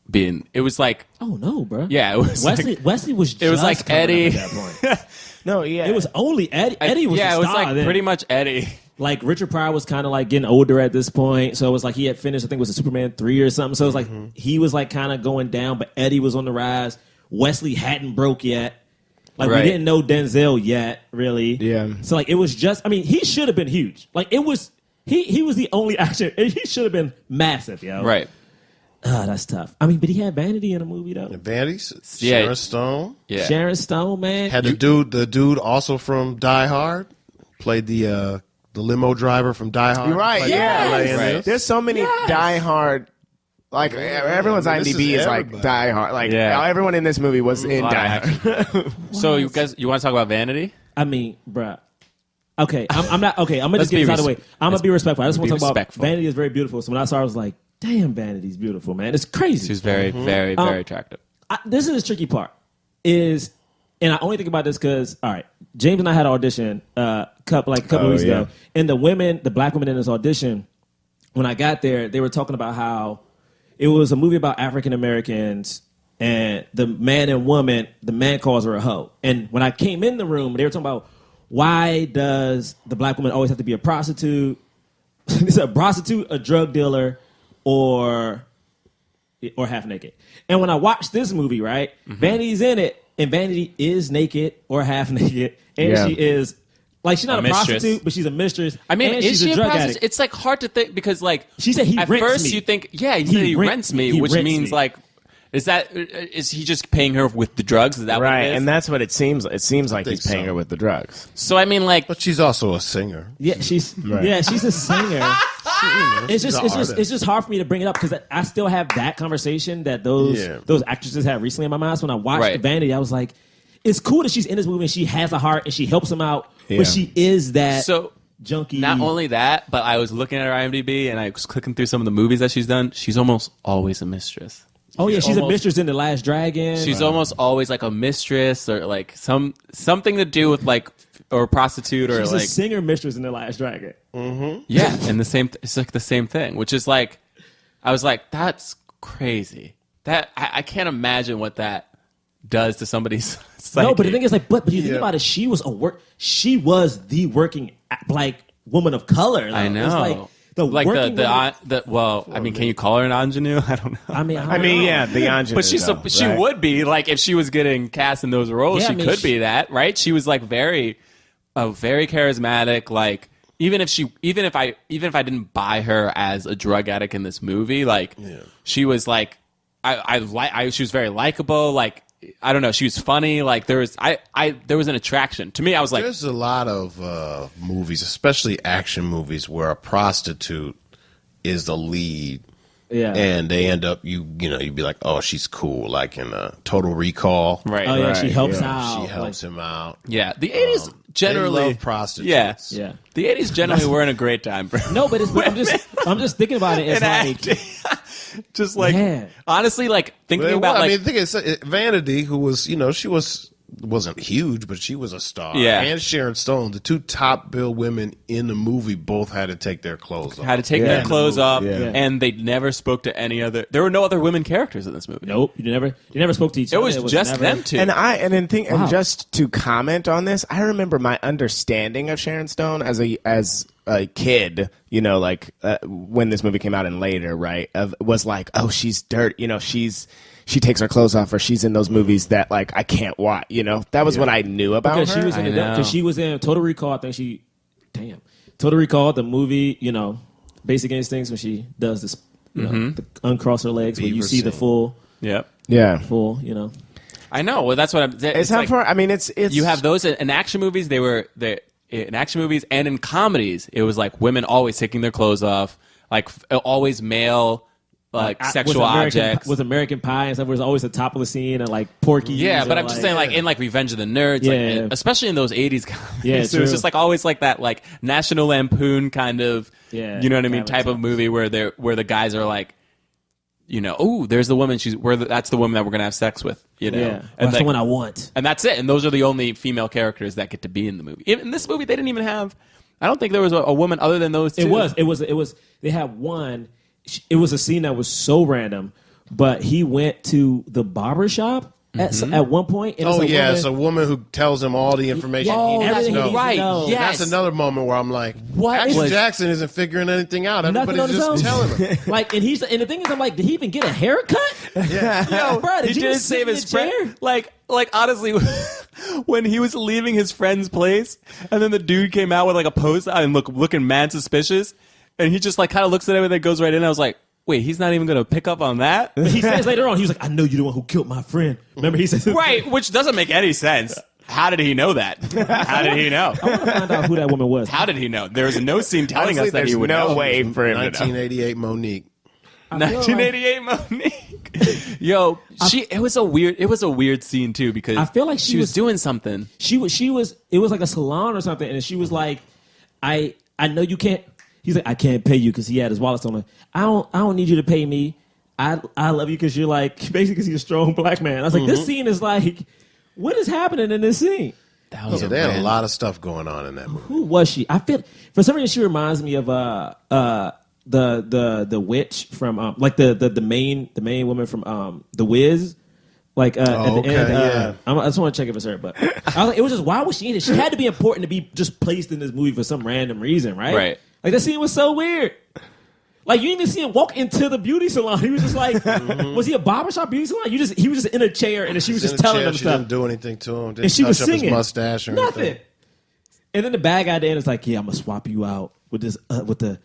being. It was like,
oh no, bro.
Yeah, it was.
Wesley was.
It was like Eddie.
At that point.
No, yeah,
it was only Eddie. Eddie was.
Yeah,
the
it was
star
like
then.
pretty much Eddie.
Like Richard Pryor was kind of like getting older at this point, so it was like he had finished. I think it was a Superman 3 or something. So it was like he was like kind of going down, but Eddie was on the rise. Wesley hadn't broke yet. Like we didn't know Denzel yet, really.
Yeah.
So like it was just. I mean, he should have been huge. Like it was. He was the only action. He should have been massive, yo.
Right.
That's tough. I mean, but he had Vanity in a movie though.
Vanity, Sharon Stone.
Yeah.
Sharon Stone, man.
Had the dude also from Die Hard, played the limo driver from Die Hard.
You're right. Yeah.
Right.
There's so many Die Hard. Like everyone's IMDb is like Die Hard. Like everyone in this movie was in Die Hard.
So you guys, you want to talk about Vanity?
I mean, bruh. Okay, I'm not. Okay, I'm gonna just get this out of the way. I'm gonna be respectful. I just want to talk about Vanity is very beautiful. So when I saw it, I was like, damn, Vanity's beautiful, man. It's crazy.
She's very, very, very attractive.
This is the tricky part. And I only think about this because, all right, James and I had an audition a couple of weeks ago, and the black women in this audition, when I got there, they were talking about how it was a movie about African Americans, and the man and woman, the man calls her a hoe. And when I came in the room, they were talking about why does the black woman always have to be a prostitute? It's a prostitute, a drug dealer, or half naked. And when I watched this movie, right, Vanity's in it, and Vanity is naked or half naked, and she is like she's not a
mistress.
prostitute, but she's a mistress.
I mean,
and
is
she's
she
a
a
drug
prostitute?
addict.
It's like hard to think because like
She said he
at
rents
first
me.
you think he said he rents me,
he
which
rents
means
me.
like is he just paying her with the drugs? Is that what
Right,
it is?
and that's what it seems. It seems like he's
think
paying
so.
her with the drugs.
So I mean, like,
But she's also a singer.
Yeah, she's a singer. It's just hard for me to bring it up because I still have that conversation that those actresses had recently in my mind. So when I watched
Right.
Vanity, I was like, it's cool that she's in this movie and she has a heart and she helps him out,
Yeah.
but she is that
so
junkie.
not only that, but I was looking at her IMDb and I was clicking through some of the movies that she's done. She's almost always a mistress.
Oh yeah, she's a
almost-
mistress in The Last Dragon.
She's almost always like a mistress or like something to do with like or a prostitute or
She's
like
a singer mistress in The Last Dragon.
yeah, and it's like the same thing, which is like I was like that's crazy. That I can't imagine what that does to somebody's psyche.
No, but the thing is, like, but you think about it, she was the working like woman of color. Though.
I know.
It's like the working woman-
well, I mean, can you call her an ingenue? I don't know.
I mean,
I mean, yeah, the ingenue.
But she
right?
would be like if she was getting cast in those roles,
Yeah,
she
I mean,
could be that, right? She was like very charismatic. Like even if I didn't buy her as a drug addict in this movie, like she was like she was very likable. Like I don't know, she was funny. Like there was an attraction to me. I was like,
There's a lot of movies, especially action movies, where a prostitute is the lead.
Yeah.
And they end up, you'd be like, oh, she's cool. Like in Total Recall.
right?
Oh yeah, she helps
yeah.
out.
She helps him out.
Yeah, the '80s generally
They love prostitutes.
Yeah,
Yeah.
The '80s generally weren't a great time for
No, but I'm just thinking about it. It's
and
like
acting. Just like
Yeah.
honestly, like thinking about
I
like
mean, the thing is, Vanity, who was, she wasn't huge, but she was a star.
Yeah.
And Sharon Stone, the two top bill women in the movie, both had to take their clothes off.
had to take their clothes off,
Yeah.
and they never spoke to any other. There were no other women characters in this movie.
nope, you never spoke to each
It
other.
was just
never-
them two.
And just to comment on this, I remember my understanding of Sharon Stone as a kid, like when this movie came out and later, right? Was like, oh, she's dirt, she takes her clothes off, or she's in those movies that like I can't watch. That was what I knew about
because
her.
she was in
I know.
because she was in Total Recall. I think Total Recall, the movie, Basic Instincts, when she does this, the uncross her legs, where you
Beaver
see the
scene.
full,
Yep,
full,
I know. Well, that's what I'm.
It's not
like,
for. I mean, it's
you have those in action movies. In action movies and in comedies. It was like women always taking their clothes off, like always male. Like sexual objects
with American Pie and stuff. Where it's always the top of the scene and like Porky.
Yeah, but I'm just saying, like in like Revenge of the Nerds,
Yeah.
like, especially in those '80s comedies,
Yeah,
so it's
true.
just like always like that, like National Lampoon kind of,
Yeah,
you know what I mean,
that
type
makes
of movie where the guys are like, oh, there's the woman, that's the woman that we're gonna have sex with,
yeah,
and
that's
like,
the one I want.
and that's it, and those are the only female characters that get to be in the movie. In this movie, they didn't even have. I don't think there was a woman other than those two.
It was. They had one. It was a scene that was so random, but he went to the barber shop at one point. And
Oh,
it's a
yeah.
woman-
It's a woman who tells him all the information
Yeah,
he needs
everything
to
he
know.
needs to
Right.
know.
Yes.
That's another moment where I'm like,
What
Action
was-
Jackson isn't figuring anything out.
Nothing
Everybody's
on his
just
own.
telling him.
Like, and the thing is, I'm like, did he even get a haircut?
Yo,
Bro, did
he
you
didn't
just sit
save
in
his
the
friend.
chair?
Like honestly, when he was leaving his friend's place, and then the dude came out with like a post and looking mad suspicious, and he just like kind of looks at everything, goes right in. I was like, wait, he's not even gonna pick up on that,
He says later on, he was like, I know you're the one who killed my friend. Remember, he says,
right? Which doesn't make any sense. How did he know that? How did he know?
I want to find out who that woman was.
How did he know? There's no scene telling
Honestly,
us that he
there's
would
no
know.
way for him to know.
1988 Monique.
1988 Monique. Yo, it was a weird scene too because
I feel like
she was doing something.
She was it was like a salon or something, and she was like, I know you can't. He's like, I can't pay you because he had his wallet on him. I don't need you to pay me. I love you because you're like basically because you're a strong black man. I was like, this scene is like, what is happening in this scene?
That was
They had a lot of stuff going on in that movie.
Who was she? I feel for some reason she reminds me of the witch from like the main woman from The Wiz. Like at the
okay,
end,
yeah.
I just want to check if it's her, but I was like, it was just why was she in it? She had to be important to be just placed in this movie for some random reason, right?
Right.
Like that scene was so weird. Like, you didn't even see him walk into the beauty salon. He was just like, was he a barbershop beauty salon? He was just in a chair, and she was just telling him
she
stuff.
didn't do anything to him. Didn't
And she was
touch up his
singing.
mustache or
Nothing.
anything.
And then the bad guy at the end is like, yeah, I'm going to swap you out with this, I'm going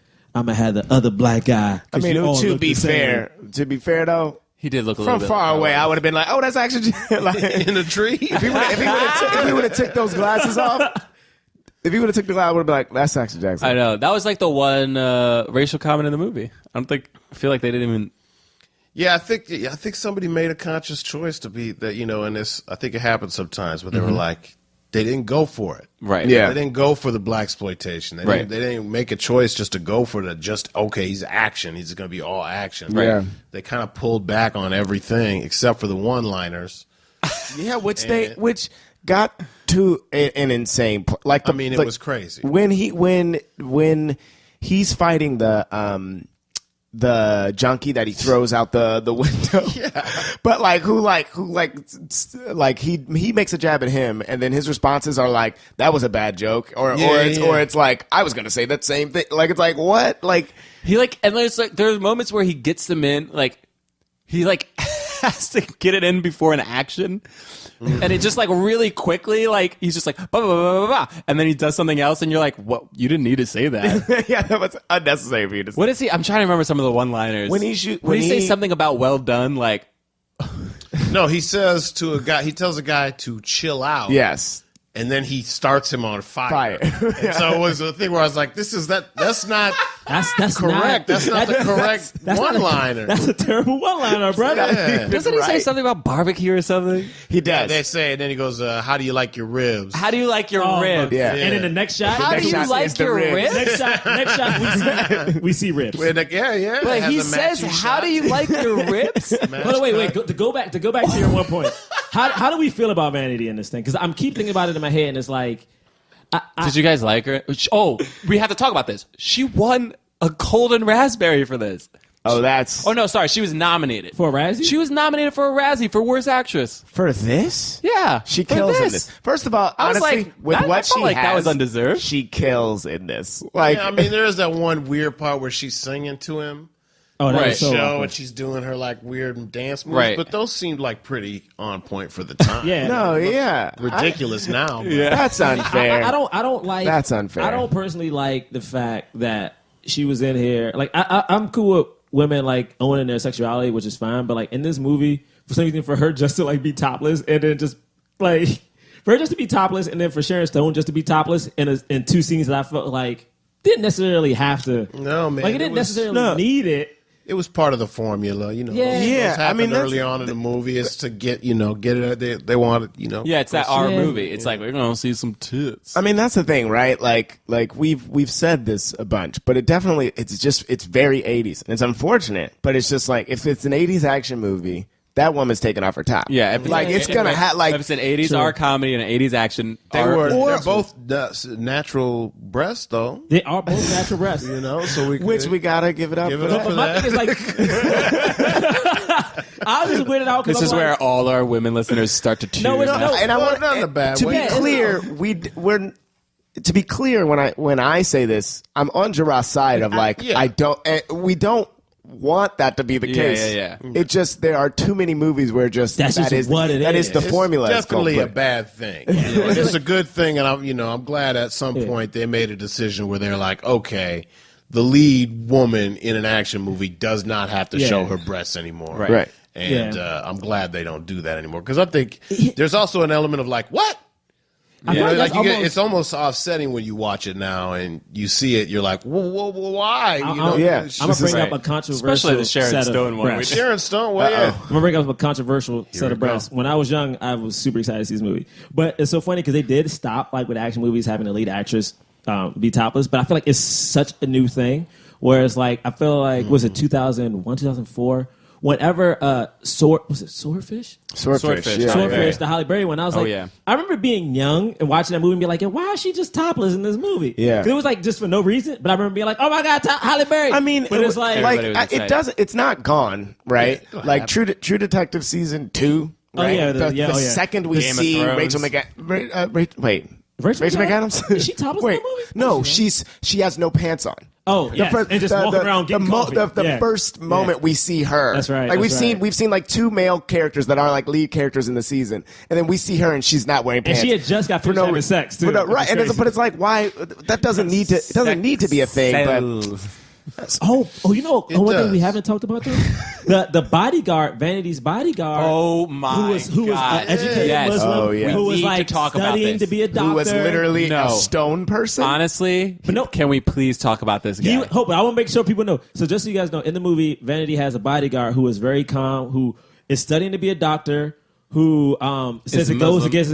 to have the other black guy.
I mean,
You all
to
look
be
the same.
fair though,
He did look a little
from
bit
far away, I would have been like, "Oh, that's actually like
In the tree?
if he would have took those glasses off, if he would have took the glasses, I would have been like, that's Action Jackson."
I know. That was like the one racial comment in the movie. I feel like they didn't even.
Yeah, I think somebody made a conscious choice to be that, and this. I think it happens sometimes where they were like, they didn't go for it.
Right.
Yeah.
They didn't go for the blaxploitation. They didn't make a choice just to go for okay, he's action. He's going to be all action.
Right. Yeah.
They kind of pulled back on everything except for the one-liners.
Yeah, which got to an insane like.
It was crazy
when he's fighting the junkie that he throws out the window. Yeah. But he makes a jab at him, and then his responses are like, "That was a bad joke," or it's like, "I was gonna say that same thing." Like, it's like, what? Like
And there's moments where he gets them in, he has to get it in before an action. And it just really quickly, he's just blah, blah, blah, blah, blah. And then he does something else, and you're like, what? You didn't need to say that.
Yeah, that was unnecessary for you to say.
What is he? I'm trying to remember some of the one-liners.
When he
say something about well done,
No, he says to a guy, he tells a guy to chill out.
Yes.
And then he starts him on fire. And so it was a thing where I was like, that's not
That's
correct. That's not the correct one-liner.
That's a terrible one-liner, brother.
Yeah.
doesn't he say something about barbecue or something?
He does.
Yeah, they say, and then he goes, how do you like your ribs?
How do you like your ribs?
Yeah.
And in the next shot,
How do you
shot is
like
the
your
ribs.
ribs?
next shot, we see ribs.
Yeah. It
But
has
he
a
says,
matching
"How do
shot.
you like your ribs?"
Hold on, wait. To go back to your one point. How do we feel about Vanity in this thing? Because I'm keep thinking about it in my head, and it's like,
Did you guys like her? Oh, we have to talk about this. She won a golden raspberry for this.
Oh, that's
Oh no, sorry. She was nominated
for a Razzie.
She was nominated for a Razzie for Worst Actress.
for this.
Yeah,
She
for
kills in this. First of all,
I was
honestly,
like,
with
I
what
felt
she
like
has,
that was undeserved.
She kills in this.
Yeah, there is that one weird part where she's singing to him.
Oh, that
Right.
was so
Show
awkward.
and she's doing her weird dance moves,
Right.
but those seemed pretty on point for the time.
Yeah.
no, yeah,
Ridiculous now. But
that's unfair.
I don't like.
That's unfair.
I don't personally like the fact that she was in here. I'm cool with women owning their sexuality, which is fine. But in this movie, for some reason, for her just to be topless, and then just for her just to be topless, and then for Sharon Stone just to be topless in two scenes that I felt didn't necessarily have to.
No, man,
it didn't necessarily need it.
It was part of the formula,
Yeah.
Those happened
that's-
early on in the movie is to get it. They wanted,
Yeah, it's that R
Yeah.
movie. It's we're gonna see some tits.
I mean, that's the thing, right? Like we've said this a bunch, but it's very 80s, and it's unfortunate, but it's just if it's an 80s action movie, that woman's taking off her top.
Yeah, if
it's gonna have
if it's an 80s R comedy and an 80s action.
they're both natural breasts, though.
They are both natural breasts.
So
we gotta give it up.
Give
for
it up
that.
for
My
that.
thing is I was just weirded out.
This is where all our women listeners start to tune.
No, it's not.
And I want
not in a bad
to
way.
be clear, we're to be clear when I say this, I'm on Jerah's side of
yeah.
we don't want that to be the case.
Yeah.
It just there are too many movies where
That's just what it
that
is.
is the formula.
It's definitely a
complete.
bad thing. It's a good thing, and I'm glad at some point they made a decision where they're like, okay, the lead woman in an action movie does not have to show her breasts anymore.
Right.
And I'm glad they don't do that anymore because I think there's also an element of what?
I feel that's
It's almost offsetting when you watch it now and you see it. You're like, whoa, why?
I'm
Yeah.
gonna bring up a controversial
Especially the Sharon
set
Stone
of
one.
breasts.
Sharon Stone. Well, yeah.
I'm gonna bring up a controversial set of
we go.
breasts. When I was young, I was super excited to see this movie. But it's so funny because they did stop with action movies having the lead actress be topless. But I feel like it's such a new thing. Whereas I feel was it 2001, 2004? Whenever Swordfish?
Swordfish.
Swordfish.
Yeah.
Swordfish, the Halle Berry one. I was
yeah.
I remember being young and watching that movie and be like, why is she just topless in this movie?
Yeah.
'Cause it was just for no reason. But I remember being like, oh my God, Halle Berry.
I mean,
but it's
Everybody was
it
excited.
doesn't. It's not gone, right? True Detective season 2.
Oh,
Right?
yeah,
the
oh, yeah.
second we
Game of
see
Thrones.
Rachel McAdams. Wait, Rachel McAdams?
Is she topless in
Wait,
that movie?
no, she has no pants on.
Oh, yeah, and just walking around getting coffee.
The first moment we see her.
That's right.
Like
that's
we've seen like 2 male characters that are like lead characters in the season, and then we see her and she's not wearing
And
pants.
she had just got finished having sex too.
Right, but it's like why that doesn't need to. It doesn't need to be a thing. But
you know, one thing we haven't talked about though, the bodyguard, Vanity's bodyguard.
Oh my
who was
God.
an educated
Yes.
Muslim,
Oh, yeah.
who was
We need
like
to talk about
studying
this.
to be a doctor,
who was literally
No.
a stone person?
Honestly,
But no-
can we please talk about this guy?
I want to make sure people know. So just so you guys know, in the movie, Vanity has a bodyguard who is very calm, who is studying to be a doctor, who says it goes against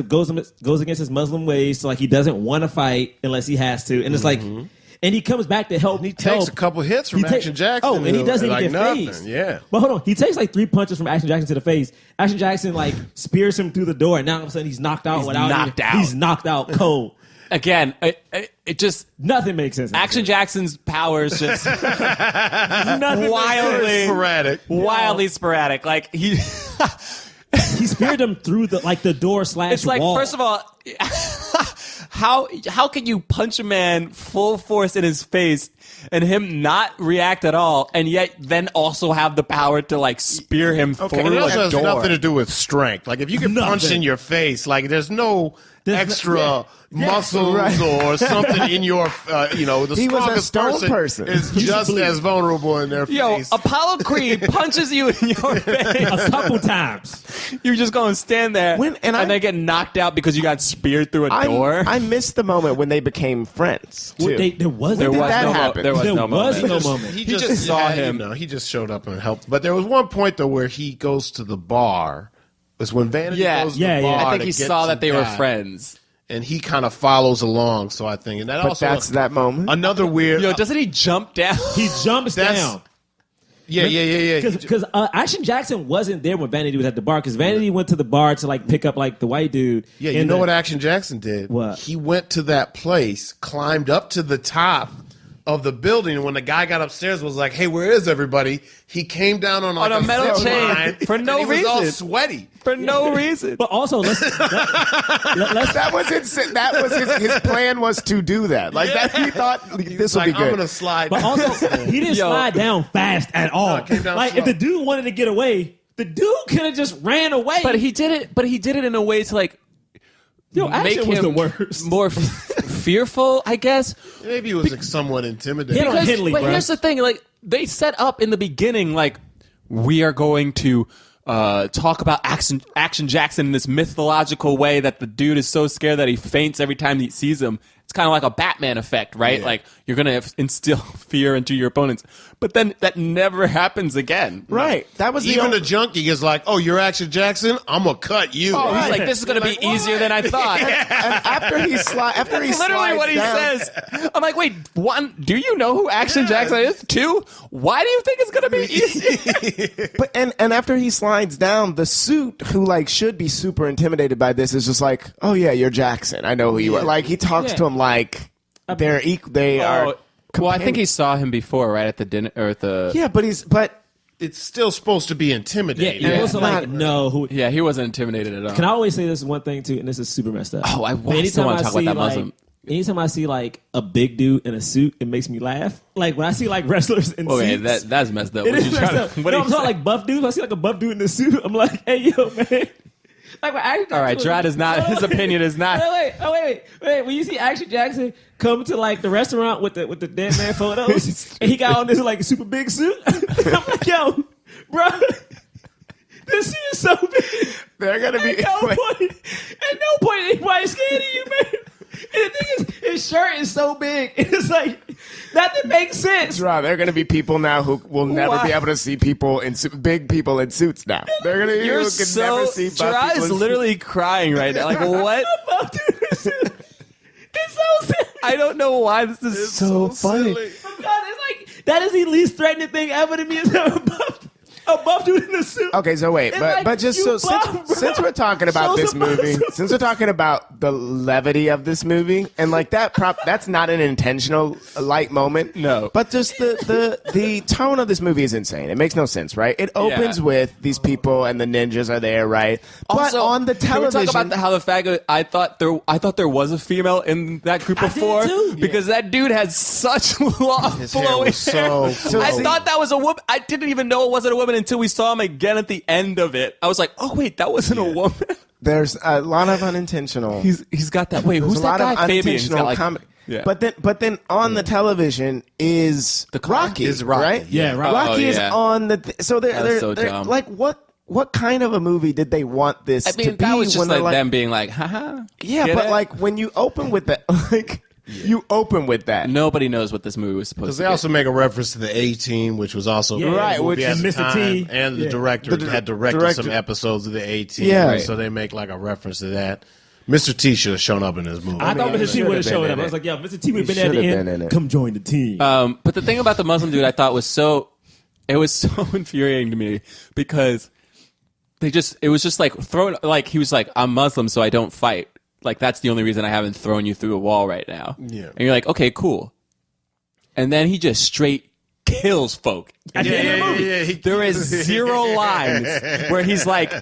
his Muslim ways. So like he doesn't want to fight unless he has to, and it's like. And he comes back to help.
He takes a couple hits from Action Jackson.
Oh, and he doesn't
like
even get
nothing.
phased.
Yeah.
But hold on. He takes like 3 punches from Action Jackson to the face. Action Jackson like spears him through the door, and now all of a sudden he's knocked out He's knocked out cold.
Again, it just
Nothing makes sense.
Action Jackson's powers just wildly sporadic. Like he
speared him through the door /
It's like,
wall.
first of all, how can you punch a man full force in his face and him not react at all, and yet then also have the power to like spear him
And
through
it also
a
has
door?
nothing to do with strength. Like if you get punched in your face, like there's no extra muscles or something in your, the
He was a
strongest
stone person.
is just as vulnerable in their
Yo,
face.
Apollo Creed punches you in your face
a couple times.
You're just going to stand there and then get knocked out because you got speared through a door.
I missed the moment when they became friends. Too.
There was no moment.
He just
saw him.
He just showed up and helped. But there was one point though where he goes to the bar. It's when Vanity goes to the bar.
I think
to
he
get
saw
some
that they were
guy.
friends.
And he kind of follows along. So I think, and that
But
also
that's that moment.
Another weird.
Yo, doesn't he jump down?
He jumps down.
Yeah.
Because Action Jackson wasn't there when Vanity was at the bar. Because Vanity went to the bar to like pick up like the white dude.
Yeah, you know what Action Jackson did?
What?
He went to that place, climbed up to the top of the building, and when the guy got upstairs, was like, "Hey, where is everybody?" He came down on like
a metal
zip
chain
line,
for no
and he was all
reason.
sweaty.
For no reason.
But also, let's
That was his plan was to do that. Like that, he thought this would
Like,
be good.
I'm gonna slide.
But also, he didn't slide down fast at all.
it came down
Like
slow.
if the dude wanted to get away, the dude could have just ran away.
But he did it in a way to like
Yo,
make
Action was
him
the worst.
more fearful, I guess.
Maybe he was like, somewhat intimidating.
Yeah, Henley,
but
bro.
here's the thing: like they set up in the beginning, like we are going to talk about Action Jackson in this mythological way that the dude is so scared that he faints every time he sees him. It's kind of like a Batman effect, right?
Yeah.
Like you're gonna instill fear into your opponents, but then that never happens again.
Right. That was
Even the junkie is like, "Oh, you're Action Jackson. I'm gonna cut you."
Oh, he's like, this is gonna be easier than I thought.
And after he
That's literally
slides
what he
down,
says. I'm like, wait, one, do you know who Action Jackson is? Two, why do you think it's gonna be easy?
But and after he slides down, the suit, who like should be super intimidated by this, is just like, "Oh yeah, you're Jackson. I know who you are." Like he talks to him like they're equal. They are.
Well, I think he saw him before, right at the dinner or at the.
Yeah, but
It's still supposed to be
yeah,
intimidating.
he wasn't like no. Who?
Yeah, he wasn't intimidated at all.
Can I always say this one thing too? And this is super messed up.
Oh, I
But
still want to talk about that
like,
Muslim.
Anytime I see like a big dude in a suit, it makes me laugh. Like when I see like wrestlers in
Okay,
suits.
that's messed up.
It
What
is
you
messed
trying
up.
to? What
No,
are
I'm
you
talking
saying?
like buff dudes. I see like a buff dude in a suit. I'm like, hey yo, man. Like when Action
All right,
Jackson
Gerard is not. His opinion is not.
Wait. When you see Action Jackson come to like the restaurant with the dead man photos, and he got on this like super big suit, I'm like, yo, bro, this suit is so big.
they're gonna be.
At no point anybody's scared of you, man. And the thing is, his shirt is so big. It's like that makes sense.
Right, there are going to be people now who will never
Why?
be able to see people in big people in suits now. They're going to
You're
never
so.
see buff
Gerard
people
is
in
literally crying right now. Like what?
Buff dude in a suit. It's so silly.
I don't know why this is so funny.
silly.
Oh God, it's like that is the least threatening thing ever to me. Is ever buff. a buff dude in a suit.
Okay, so wait,
It's
but
like,
but just
you
so
buff, bro.
since we're talking about
Show
this
some
movie,
muscle.
since we're talking about the levity of this movie, and like that's not an intentional light moment.
No.
But just the tone of this movie is insane. It makes no sense, right? It opens with these people and the ninjas are there, right? But
Also,
on the
can we
television,
talk about how the fact that I thought there was a female in that group
I did
before
too.
because that dude had such long
His hair
flowing
was so
hair. I
flowing.
thought that was a woman. I didn't even know it wasn't a woman until we saw him again at the end of it. I was like, oh wait, that wasn't a woman.
there's a lot of unintentional.
He's got that. Wait,
There's
who's
a
that
lot
guy?
of
Fabian. He's got
unintentional
like,
comedy.
yeah.
But then on the television is Rocky,
Is Rocky.
right?
Yeah, Rocky.
Rocky is
yeah.
on the. So they're
so dumb.
like what kind of a movie did they want this
I
to
mean,
be?
that was just
when they're
like them being like, haha.
yeah,
get
but
it?
like when you open with that, like you open with that.
Nobody knows what this movie was supposed
Because
to
they
be.
also make a reference to the A-Team, which was also
Yeah,
right, which
at
is
the
Mr.
time,
T.
and the
Yeah.
director
The
had directed
director-
some episodes of the A-Team.
Yeah.
Right.
So they make like a reference to that. Mr. T should have shown up in this movie.
I thought Mr. T
should
would
have
have showed
been
up.
in
I was
it.
like, yo, Mr. T would have
He
been at the
should have been in
end.
it.
Come join the team.
But the thing about the Muslim dude I thought was it was so infuriating to me because it was just like thrown, like he was like, I'm Muslim, so I don't fight. Like that's the only reason I haven't thrown you through a wall right now.
Yeah.
And you're like, okay, cool. And then he just straight kills folk.
At the end of the movie.
There is zero lines where he's like,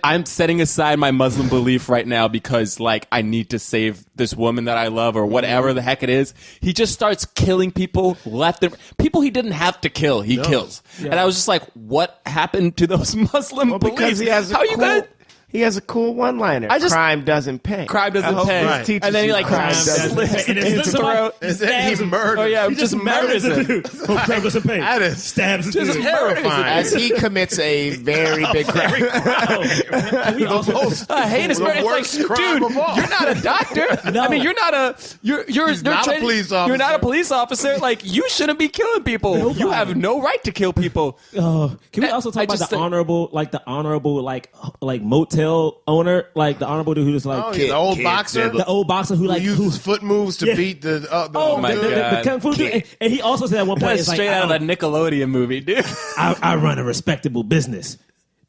I'm setting aside my Muslim belief right now because like I need to save this woman that I love or whatever the heck it is. He just starts killing people left and people he didn't have to kill. He kills, and I was just like, what happened to those Muslim
Well, because
beliefs?
he has
How you gonna?
he has a cool one-liner. Crime doesn't pay.
Crime doesn't
I hope
pay.
this teaches
And then he
you
like
crime
slits
doesn't pay.
And
his
then somebody-
throat.
And then he
Stabs him.
murdered.
Oh yeah,
He
just murders
the
him.
dude. Oh, crime doesn't pay.
That is-
Stabs the
Just
dude.
terrifying.
As he commits a very big crime.
Can we also
Heinous
The
murder.
worst
It's like,
crime
dude,
of all.
you're not a doctor.
No.
I mean, you're not a you're
not a
trained-
police
You're not a
officer.
police officer. Like you shouldn't be killing people. You have no right to kill people.
Can we also talk
I
about
just
the
think-
honorable like motel owner, like the honorable dude who was like
Oh, yeah, the old boxer
the old boxer who like
who
who
uses foot moves to
Yeah.
beat the
oh
my
the
God.
kung fu dude. And he also said at one point,
That's
it's like,
straight out of a Nickelodeon movie, dude.
I run a respectable business.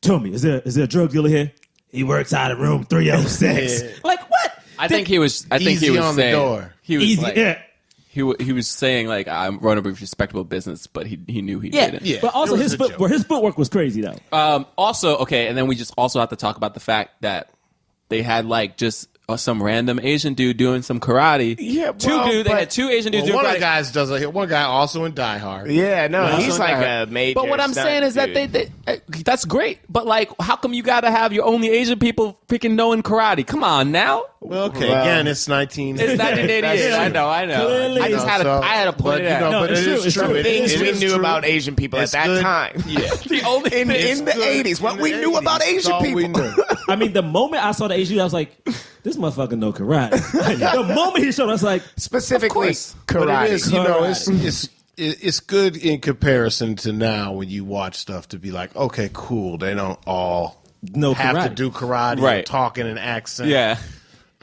Tell me, is there a drug dealer here? He works out of room 306.
Yeah.
Like what?
I think he was
Easy on the
saying
door.
he was
Easy,
like,
yeah.
he was saying like I'm running a respectable business, but he knew he
Yeah.
didn't.
Yeah.
But also
it was a joke.
his footwork was crazy though.
Also, okay, and then we just also have to talk about the fact that they had like just some random Asian dude doing some karate.
Yeah,
They had two Asian dudes
Well, one
doing
of the
karate.
guys does it. One guy also in Die Hard.
Yeah, no,
Yeah,
he's
so
like
I-
a major.
But what I'm
stunt
saying is that
dude.
that's great. But like, how come you got to have your only Asian people freaking knowing karate? Come on now.
Well, okay,
Well,
again, it's 19.
It's 1988. I know.
Clearly.
I just had
So-
I had to point
but,
it
you
out.
know,
No,
but
it's
it
true,
is
it's
true.
true.
It
things
is
we knew
true.
about Asian people
It's
at that
good.
time.
Yeah.
the only thing
In the 80s, what we knew about Asian
That's all we
people.
knew.
I mean, the moment I saw the Asian dude, I was like, this motherfucker know karate. The moment he showed, I was like,
Specifically,
course.
But
karate.
it is, you know,
Karate.
it's good in comparison to now when you watch stuff to be like, okay, cool. They don't all
no
have
karate.
to do karate,
Right.
or talk in an accent.
Yeah.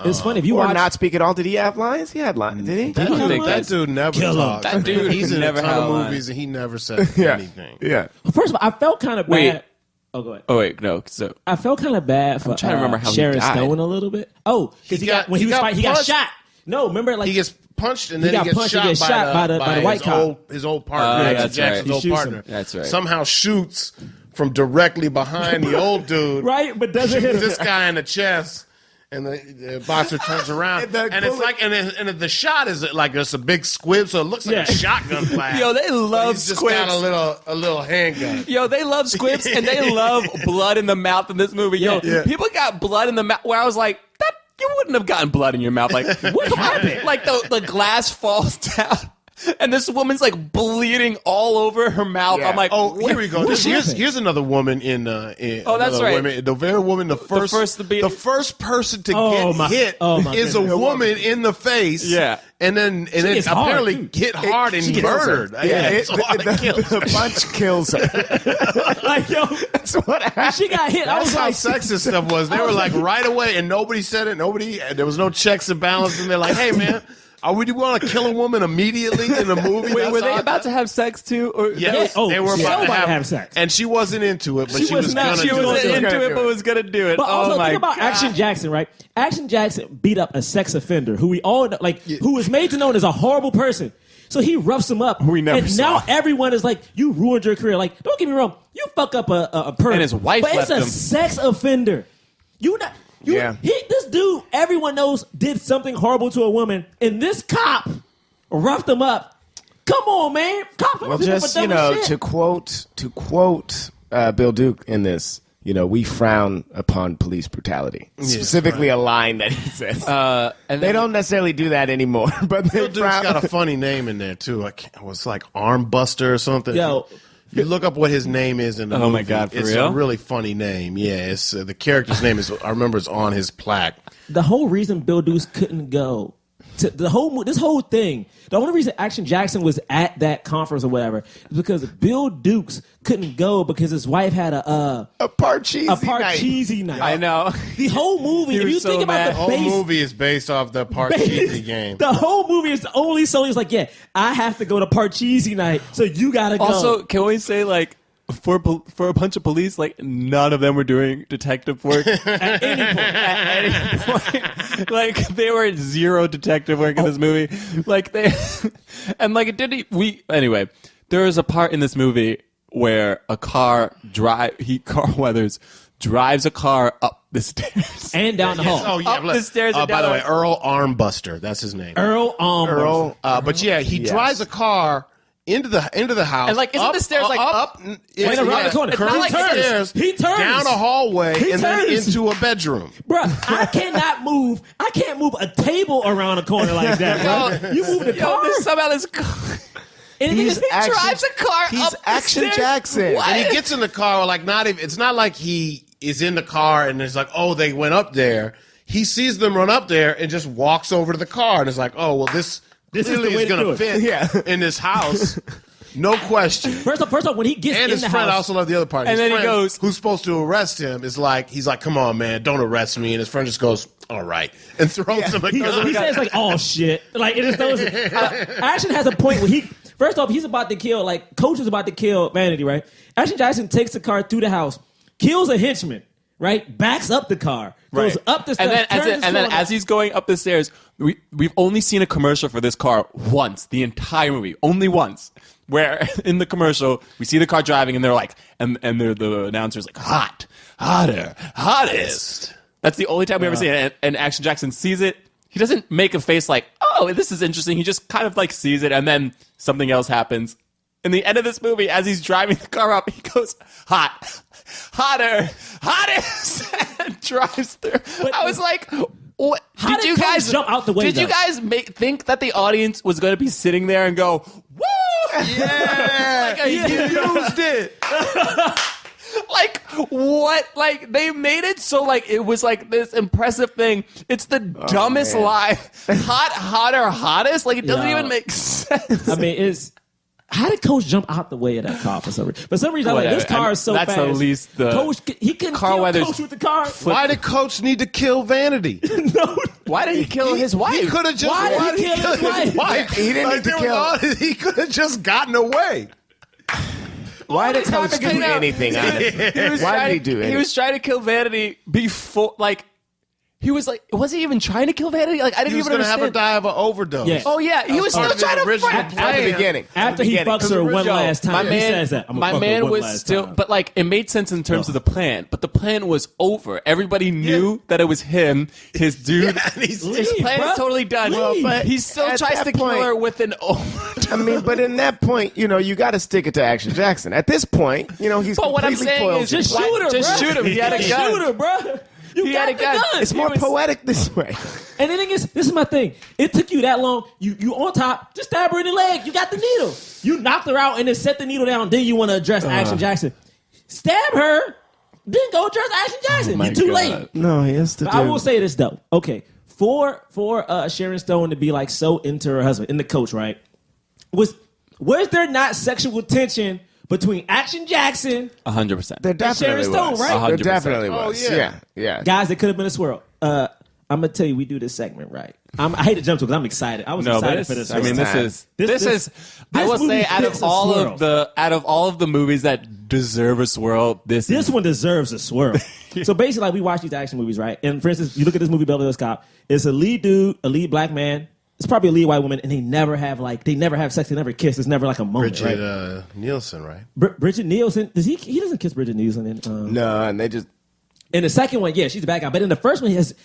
It's funny if you
or
watch.
not speak at all. Did he have lines? He had lines. Did he?
That,
He
dude,
had
that
lines.
dude never
Kill him.
talks.
That dude
He's in
never
a ton
had
of
a line.
movies and he never said
Yeah.
anything.
Yeah.
First of all, I felt kind of
Wait.
bad. Oh, go ahead.
Oh wait, no. So
I felt kind of bad for
trying to remember how he
Sharon
died.
Stone a little bit. Oh, because when he was fighting, he got
punched.
shot. No, remember like
He gets punched and
He
then he
got
gets
punched and
shot,
gets shot by the white
his
cop.
his old partner, Jackson
that's right.
Jackson's
He
old
shoots
partner.
him.
That's right.
Somehow shoots from directly behind the old dude.
right, but doesn't hit
Shoots
him.
this guy in the chest. And the boxer turns around,
The
and it's
bullet-
like, and the shot is like there's a big squib, so it looks like
Yeah.
a shotgun blast.
Yo, they
But
love
he's just
squibs.
got a little handgun.
Yo, they love squibs and they love blood in the mouth in this movie. Yo,
Yeah.
people got blood in the mouth where I was like, that you wouldn't have gotten blood in your mouth. Like, what happened? Like the glass falls down and this woman's like bleeding all over her mouth.
Yeah.
I'm like,
Oh,
what-
here we go.
what
Here's
happened?
another woman in
Oh, that's
another
right.
woman, the very woman, the first person to
Oh,
get
my-
hit
oh, my
is a
goodness.
woman in the face.
Yeah.
and then
gets hard,
apparently
too.
hit hard
she
and
gets
murdered.
Yeah,
it's hard to kill.
the punch kills her.
Like yo,
That's what happened.
she got hit. I
That's
was
how
like,
sexist stuff was. They were like right away, and nobody said it. There was no checks and balances. And they're like, "Hey, man, Would you want to kill a woman immediately in a movie?
Wait,
That's
were they
all-
about to have sex too? Or
Yes,
Oh,
they were about to
somebody have sex.
and she wasn't into it, but she was
not-
gonna
she
do
was
it.
into it, but was gonna do it.
But also
oh my
think about
God.
Action Jackson, right? Action Jackson beat up a sex offender who we all know, like, who was made to known as a horrible person. So he roughs him up.
We never
and
saw.
now everyone is like, you ruined your career. Like, don't get me wrong, you fuck up a person.
And his wife
but
left
it's a
him.
sex offender. This dude, everyone knows, did something horrible to a woman, and this cop roughed him up. Come on, man. Cops
Well, just to quote Bill Duke in this, we frown upon police brutality. Specifically, a line that he says.
And
They don't necessarily do that anymore, but they
Bill Duke's
frown.
got a funny name in there too. It was like Armbuster or something.
Yo.
You look up what his name is in the movie.
Oh my God, for
it's
real?
a really funny name. Yeah, it's the character's name is. I remember it's on his plaque.
The whole reason Bill Dukes couldn't go to this whole thing, the only reason Action Jackson was at that conference or whatever is because Bill Dukes couldn't go because his wife had a Parcheesi night.
I know.
The whole movie,
He
if
was
you
so
think
mad.
about
The
the
whole
base,
movie is based off the Parcheesi game.
the whole movie is only so he's like, yeah, I have to go to Parcheesi night, so you gotta go.
Also, can we say like for a bunch of police, like none of them were doing detective work
at any point.
at any point. Like they were zero detective work in this movie. Like they and like it didn't. Anyway. There is a part in this movie where Carl Weathers drives a car up the stairs
And down the hall.
Oh yeah.
Up the stairs and
by
down
the way,
the-
Earl Armbuster. That's his name.
Earl.
But yeah, he drives a car into the house.
And, like, isn't the stairs, like, up?
Wait, around the corner.
It's not like
stairs.
He turns.
down a hallway
He
and then
turns.
into a bedroom.
Bruh, I can't move a table around a corner like that, bro. You move the car.
Somehow this car.
And
He's
he
Action-
drives a car
He's
up the
Action
stairs.
Jackson.
What?
And he gets in the car like it's not like he is in the car and it's like, oh, they went up there. He sees them run up there and just walks over to the car and it's like, oh, well, this
is
clearly
the way
is
to
going
do
to
it.
fit in this house. No question.
First off, when he gets
And
in
his
the
friend,
house,
I also love the other part.
And
His
then he
friend,
goes-
who's supposed to arrest him, he's like, come on, man, don't arrest me. And his friend just goes, all right, and throws him a
he
gun.
says like, "Oh shit!" Like it just throws. Action has a point where first off, he's about to kill. Like Coach is about to kill Vanity, right? Action Jackson takes the car through the house, kills a henchman, right? Backs up the car, goes up the stairs,
and then as he's going up the stairs, we've only seen a commercial for this car once, the entire movie, only once. Where in the commercial we see the car driving and they're like, and the announcer's like, hottest. That's the only time we ever see it. And Action Jackson sees it. He doesn't make a face like, oh, this is interesting. He just kind of like sees it, and then something else happens. In the end of this movie, as he's driving the car up, he goes, hottest, and drives through. I was like, what?
How did you guys jump out the way?
Did you guys think that the audience was going to be sitting there and go, woo?
Yeah,
Like,
he used it.
Like, what? Like, they made it so, like, it was, like, this impressive thing. It's the dumbest lie. Hottest? Like, it doesn't even make sense.
I mean, how did Coach jump out the way of that car for some reason? For some reason, I'm like, this car is so
That's
fast.
the least the...
Coach, he couldn't
Carl
kill
Weathers
Coach with the car.
Why did Coach need to kill Vanity?
No.
Why did he kill his wife?
He could have just.
Why did he kill his wife?
He didn't need to kill.
He could have just gotten away.
Why did
these
Coach
times
do
I know.
anything? Honestly? Why did he do it?
He was trying to kill Vanity before, like, he was like, was he even trying to kill Vanity? Like, I didn't
He was
even
going to have her
understand.
die of an overdose.
Yeah.
Oh, yeah. He was still
part of his
trying to
original
fight.
plan.
At the beginning.
After he fucks her one last time, he says that.
My man was still, but like it made sense in terms of the plan. But the plan was over. Everybody knew that it was him, his dude. His plan is totally done.
Leave.
But he still
At
tries
that
to kill
point-
her with an overdose.
I mean, but in that point, you got to stick it to Action Jackson. At this point, he's
But what I'm
completely
saying
foiled
is,
you.
Just shoot her,
just
bro.
shoot him. He had a gun.
Shoot her, bro.
He had a gun.
It's more poetic this way.
And the thing is, this is my thing. It took you that long. You on top, just stab her in the leg. You got the needle. You knocked her out and then set the needle down. Then you want to address Action Jackson. Stab her, then go address Action Jackson. You're too late.
No, he has to do.
I will say this though. Okay, for Sharon Stone to be like so into her husband, in the Coach, right? Was there not sexual tension between Action Jackson,
100%.
There definitely
Sharon Stone,
was.
right?
There
100%.
definitely
Oh,
was.
yeah.
Yeah.
guys that could have been a swirl? I'm gonna tell you, we do this segment right. I hate to jump to because I'm excited. I was excited for this.
I mean, this is. I will say, out of all of the movies that deserve a swirl, this
one deserves a swirl. So basically, like, we watch these action movies, right? And for instance, you look at this movie, Beverly Hills Cop. It's a lead dude, a lead black man. It's probably a lead white woman, and they never have sex, they never kiss. It's never like a moment.
Bridget Nielsen, right?
Bridget Nielsen. Does he doesn't kiss Bridget Nielsen?
No, and they just.
In the second one, yeah, she's the bad guy. But in the first one, his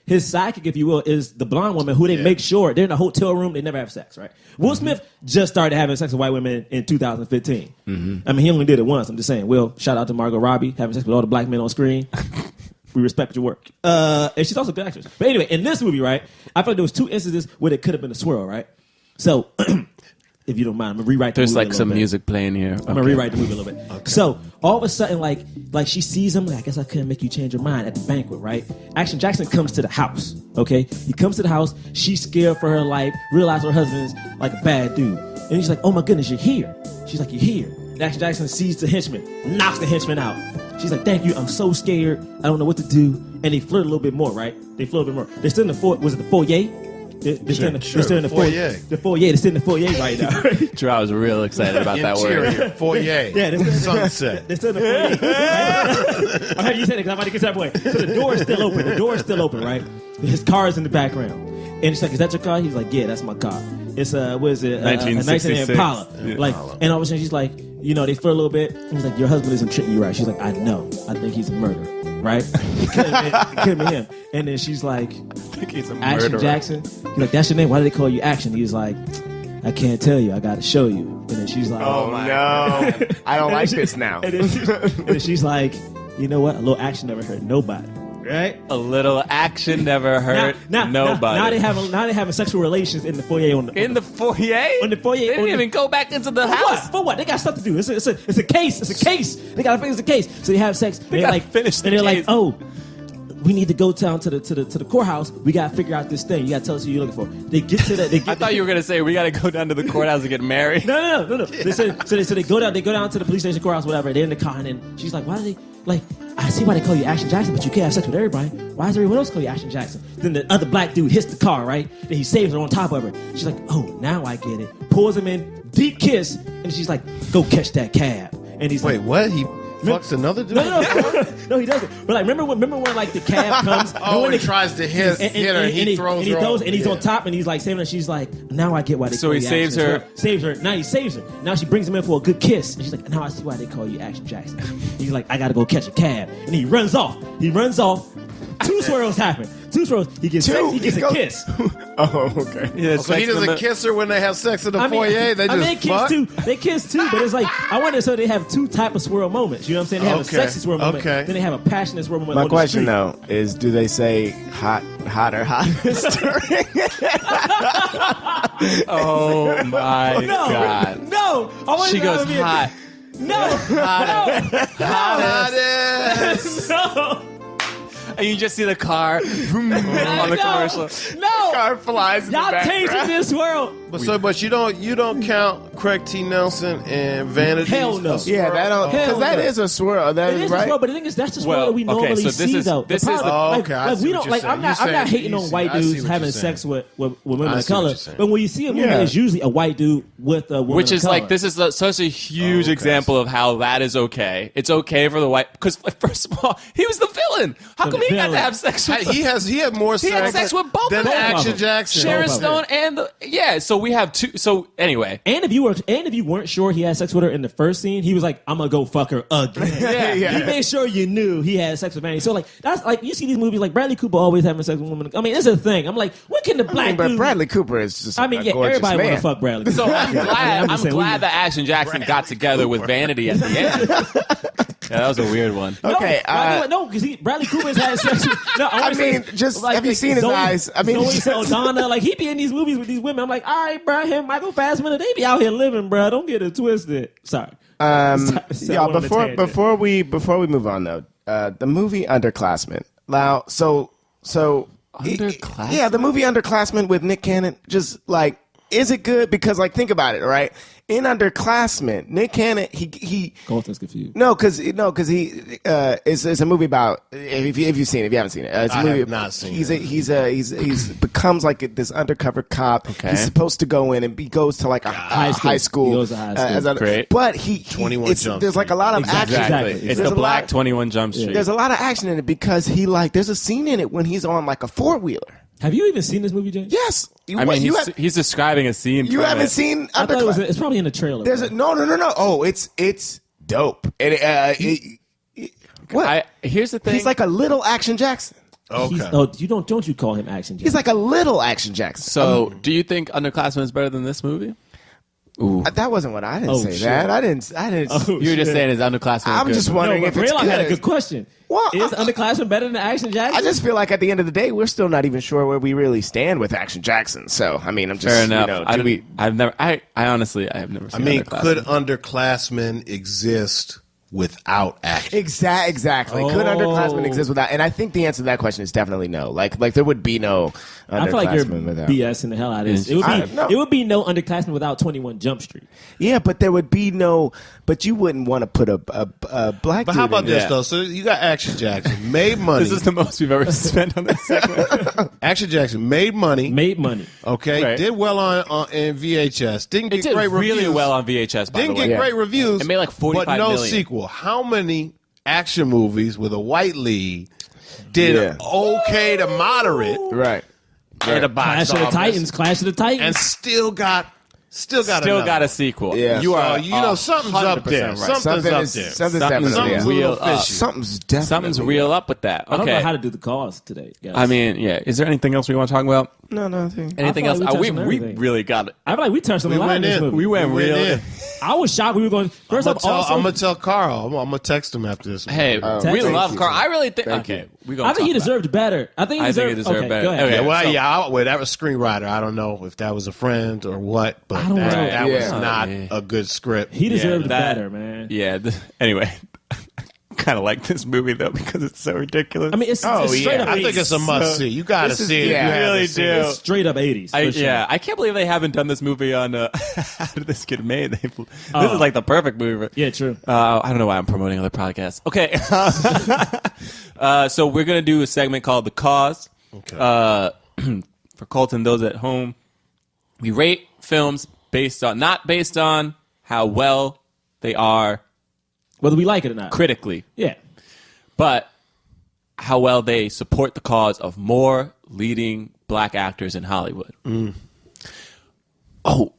sidekick, if you will, is the blonde woman who they make sure they're in a hotel room. They never have sex, right? Will Smith just started having sex with white women in 2015. I mean, he only did it once. I'm just saying. Will, shout out to Margot Robbie having sex with all the black men on screen. We respect your work. And she's also a good actress. But anyway, in this movie, right, I feel like there was 2 instances where it could have been a swirl, right? So, if you don't mind, I'm going to rewrite the movie.
There's like some music playing here.
I'm going to rewrite the movie a little bit. Okay. So, all of a sudden, like she sees him, like, I guess I couldn't make you change your mind at the banquet, right? Action Jackson comes to the house, okay? He comes to the house. She's scared for her life, realizes her husband's like a bad dude. And he's like, oh my goodness, you're here. She's like, you're here. And Action Jackson sees the henchman, knocks the henchman out. She's like, thank you, I'm so scared. I don't know what to do. And they flirt a little bit more, right? They're still in the foyer? They're still in the foyer. The foyer. They're still in the foyer right now.
Jerah was real excited about that word.
Foyer.
Yeah,
Sunset.
They're still in the foyer. I'm happy you said it because I'm about to get to that point. So the door is still open. Right? His car is in the background. And she's like, is that your car? He's like, yeah, that's my car. It's what is it?
1966.
A Impala.
Yeah.
Like, and all of a sudden she's like, they flirt a little bit. And he's like, your husband isn't treating you right. She's like, I know. I think he's a murderer. Right? It couldn't be him. And then she's like,
I think he's a
Action
murderer.
Jackson. He's like, that's your name. Why do they call you Action? He's like, I can't tell you. I got to show you. And then she's like,
Oh no, I don't like this now.
And then she's like, you know what? A little action never hurt nobody. Right?
A little action never hurt nobody.
Now they having sexual relations in the foyer.
In the foyer?
On the foyer.
They didn't even go back into the house.
For what? They got stuff to do. It's a case. It's a case. They got to finish the case. So they have sex.
They gotta finish the
and they're
case.
like, oh, we need to go down to the courthouse. We got to figure out this thing. You got to tell us who you're looking for. They get to that.
I thought you were gonna say we got to go down to the courthouse and get married.
No. They go down to the police station, courthouse, whatever. They're in the car, and then she's like, why do they like? I see why they call you Action Jackson, but you can't have sex with everybody. Why does everyone else call you Action Jackson? Then the other black dude hits the car, right? Then he saves her on top of her. She's like, oh, now I get it. Pulls him in, deep kiss, and she's like, go catch that cab. And he's
Wait,
like,
what? He fucks another dude?
No, he doesn't. But like, remember when like the cab comes?
When he tries to hit her, he throws her off.
And he's on top, and he's like saving her. She's like, now I get why they call you Action
saves her.
Saves her. Now he saves her. Now she brings him in for a good kiss. And she's like, now I see why they call you Action Jackson. He's like, I got to go catch a cab. And he runs off. 2 swirls happen. 2 swirls. He gets sex, he gets a kiss.
Oh, okay.
Yeah,
So he doesn't kiss her when they have sex in the foyer? They just fuck?
They kiss too, but it's like, I wonder, so they have 2 type of swirl moments. You know what I'm saying? They have a sexy swirl moment. Then they have a passionate swirl moment.
My
on
question
the street.
though is, do they say hotter during?
Oh my God.
No. I want
She
to
goes hot.
No.
Hottest.
No.
And you just see the car on the commercial.
No.
Car flies in the
Y'all
background.
changing this world.
But you don't count Craig T. Nelson and Vanity.
Hell no.
Yeah, that don't, because that is a swirl. That
It
is
is
right.
a swirl, but the thing is, that's the swirl
Well,
that we normally
okay, so this
see,
is-
though.
this
The
is-
problem-
Oh,
like,
okay, I
like,
see
we
what
don't
you're
like.
saying.
I'm not hating on white
I see
dudes
what
having
you're
sex
saying.
with women
I
of
see what
color.
you're saying.
But when you see a movie,
Yeah.
it's usually a white dude with a woman
Which
of
is
color.
like, this is such a huge example of how that is okay. It's okay for the white, because first of all, he was the villain. How come he got to
villain.
have sex with
He had more
He had sex with both
than
of them.
Action Jackson.
Sharon
Both of
Stone and so we have 2. So anyway,
And if you weren't sure he had sex with her in the first scene, he was like, "I'm gonna go fuck her again."
Yeah.
He made sure you knew he had sex with Vanity. So like, that's like, you see these movies like Bradley Cooper always having sex with women. I mean, it's a thing. I'm like, when can the black
but
dude?
Bradley Cooper is just
I mean,
a
yeah,
gorgeous
everybody
man.
want to fuck Bradley.
so I'm glad. I'm
saying,
glad that Action Jackson got together with Vanity at the end. Yeah, that was a weird one.
Okay,
no, because Bradley Cooper's had sex with. No,
I mean, just have you seen his eyes? I mean,
Zoe Saldana, like he be in these movies with these women. I'm like, all right, bro, him, Michael Fassbender, they be out here living, bro. Don't get it twisted. Sorry.
Yeah, before we move on though, the movie Underclassmen. Now, so
Underclassmen?
yeah, the movie Underclassmen with Nick Cannon, just like is it good? Because like, think about it, right? In Underclassmen, Nick Cannon, he
Colton's confused.
No, because he it's a movie about if you've seen it, if you haven't seen it, it's a movie.
have not seen it.
He's becomes like this undercover cop.
Okay.
He's supposed to go in and he goes to like a high school.
He goes to high school.
Great.
But
21 Jump
there's like a lot of
Exactly.
action.
Exactly.
It's
There's
the
a
Black
lot-
21 Jump Street.
There's a lot of action in it because there's a scene in it when he's on like a 4-wheeler.
Have you even seen this movie, James?
Yes.
I mean, he's describing a scene.
You
from
haven't
it.
seen
I thought
Underclassmen.
it's probably in the trailer.
There's
bro.
no. Oh, it's dope. And what?
Here's the thing.
He's like a little Action Jackson.
Okay.
Don't you call him Action Jackson?
He's like a little Action Jackson.
So, do you think Underclassmen is better than this movie?
That wasn't what I didn't say.
shit.
That I didn't.
You were just saying is Underclassmen.
I'm
good?
just wondering
no,
if
but
it's
Braylock
good.
had a good question.
Well,
Is Underclassmen better than Action Jackson?
I just feel like at the end of the day, we're still not even sure where we really stand with Action Jackson. So I mean, I'm just
Fair enough.
I
I've never seen.
I mean,
Underclassmen.
could Underclassmen exist without action?
Exactly. Could Underclassmen exist without? And I think the answer to that question is definitely no. Like there would be no
I feel like you're
Underclassmen without.
BSing the hell out of this. It would be no Underclassmen without 21 Jump Street.
Yeah, but there would be no. But you wouldn't want to put a black.
But how
dude
about
in
this
Yeah.
though? So you got Action Jackson made money.
This is the most we've ever spent on this segment.
Action Jackson made money.
Made money.
Okay,
Right.
did well on in VHS. Didn't
It
get
did
great
really
reviews.
well on VHS. By
Didn't
the way,
get great reviews.
It made like 45
but no
million.
sequel. How many action movies with a white lead did
Yeah.
okay to moderate
Right.
at a box
Clash of the
office
Titans. Clash of the Titans.
and still got
Still
another
got a
one?
sequel.
Yeah.
You are.
something's up there.
100% right.
Something's
Something
up
is
there.
something's
Something's
definitely
Something's a
real
little
up.
fishy.
Something's definitely
Something's real up with that.
I don't know
Okay.
how to do the cause today, guys.
I mean, yeah. Is there anything else we want to talk about?
No.
Anything
I
else?
feel like we
We
touched on
we
everything.
really got it.
I feel like we touched on a
We
lot
went
in this
in.
movie.
We went real.
in.
I was shocked we were going. First
I'm
off, also,
gonna tell Carl. I'm gonna text him after this.
Hey, we
thank
love
you.
Carl. I really think.
Thank
Okay,
you.
we gonna
I think he
talk about it.
deserved better. I think he deserved
okay,
better. Go ahead.
Okay.
Yeah, well,
so-
well, that was screenwriter. I don't know if that was a friend or what, but
I don't know.
that was
Yeah.
not
Yeah.
a good script.
He deserved
that-
better, man.
Yeah. Anyway, I kind of like this movie though because it's so ridiculous.
I mean, it's straight up.
I think
80s.
it's a must see. You got to
This is-
see it.
yeah.
You
I really
haven't seen
do.
it.
It's straight up 80s. for sure.
Yeah, I can't believe they haven't done this movie on. How did this get made? This is like the perfect movie.
Yeah, true.
I don't know why I'm promoting other podcasts. Okay, so we're gonna do a segment called "The Cause."
Okay.
For Colton, those at home, we rate films not based on how well they are
Whether we like it or not.
critically,
Yeah.
but how well they support the cause of more leading black actors in Hollywood. Oh,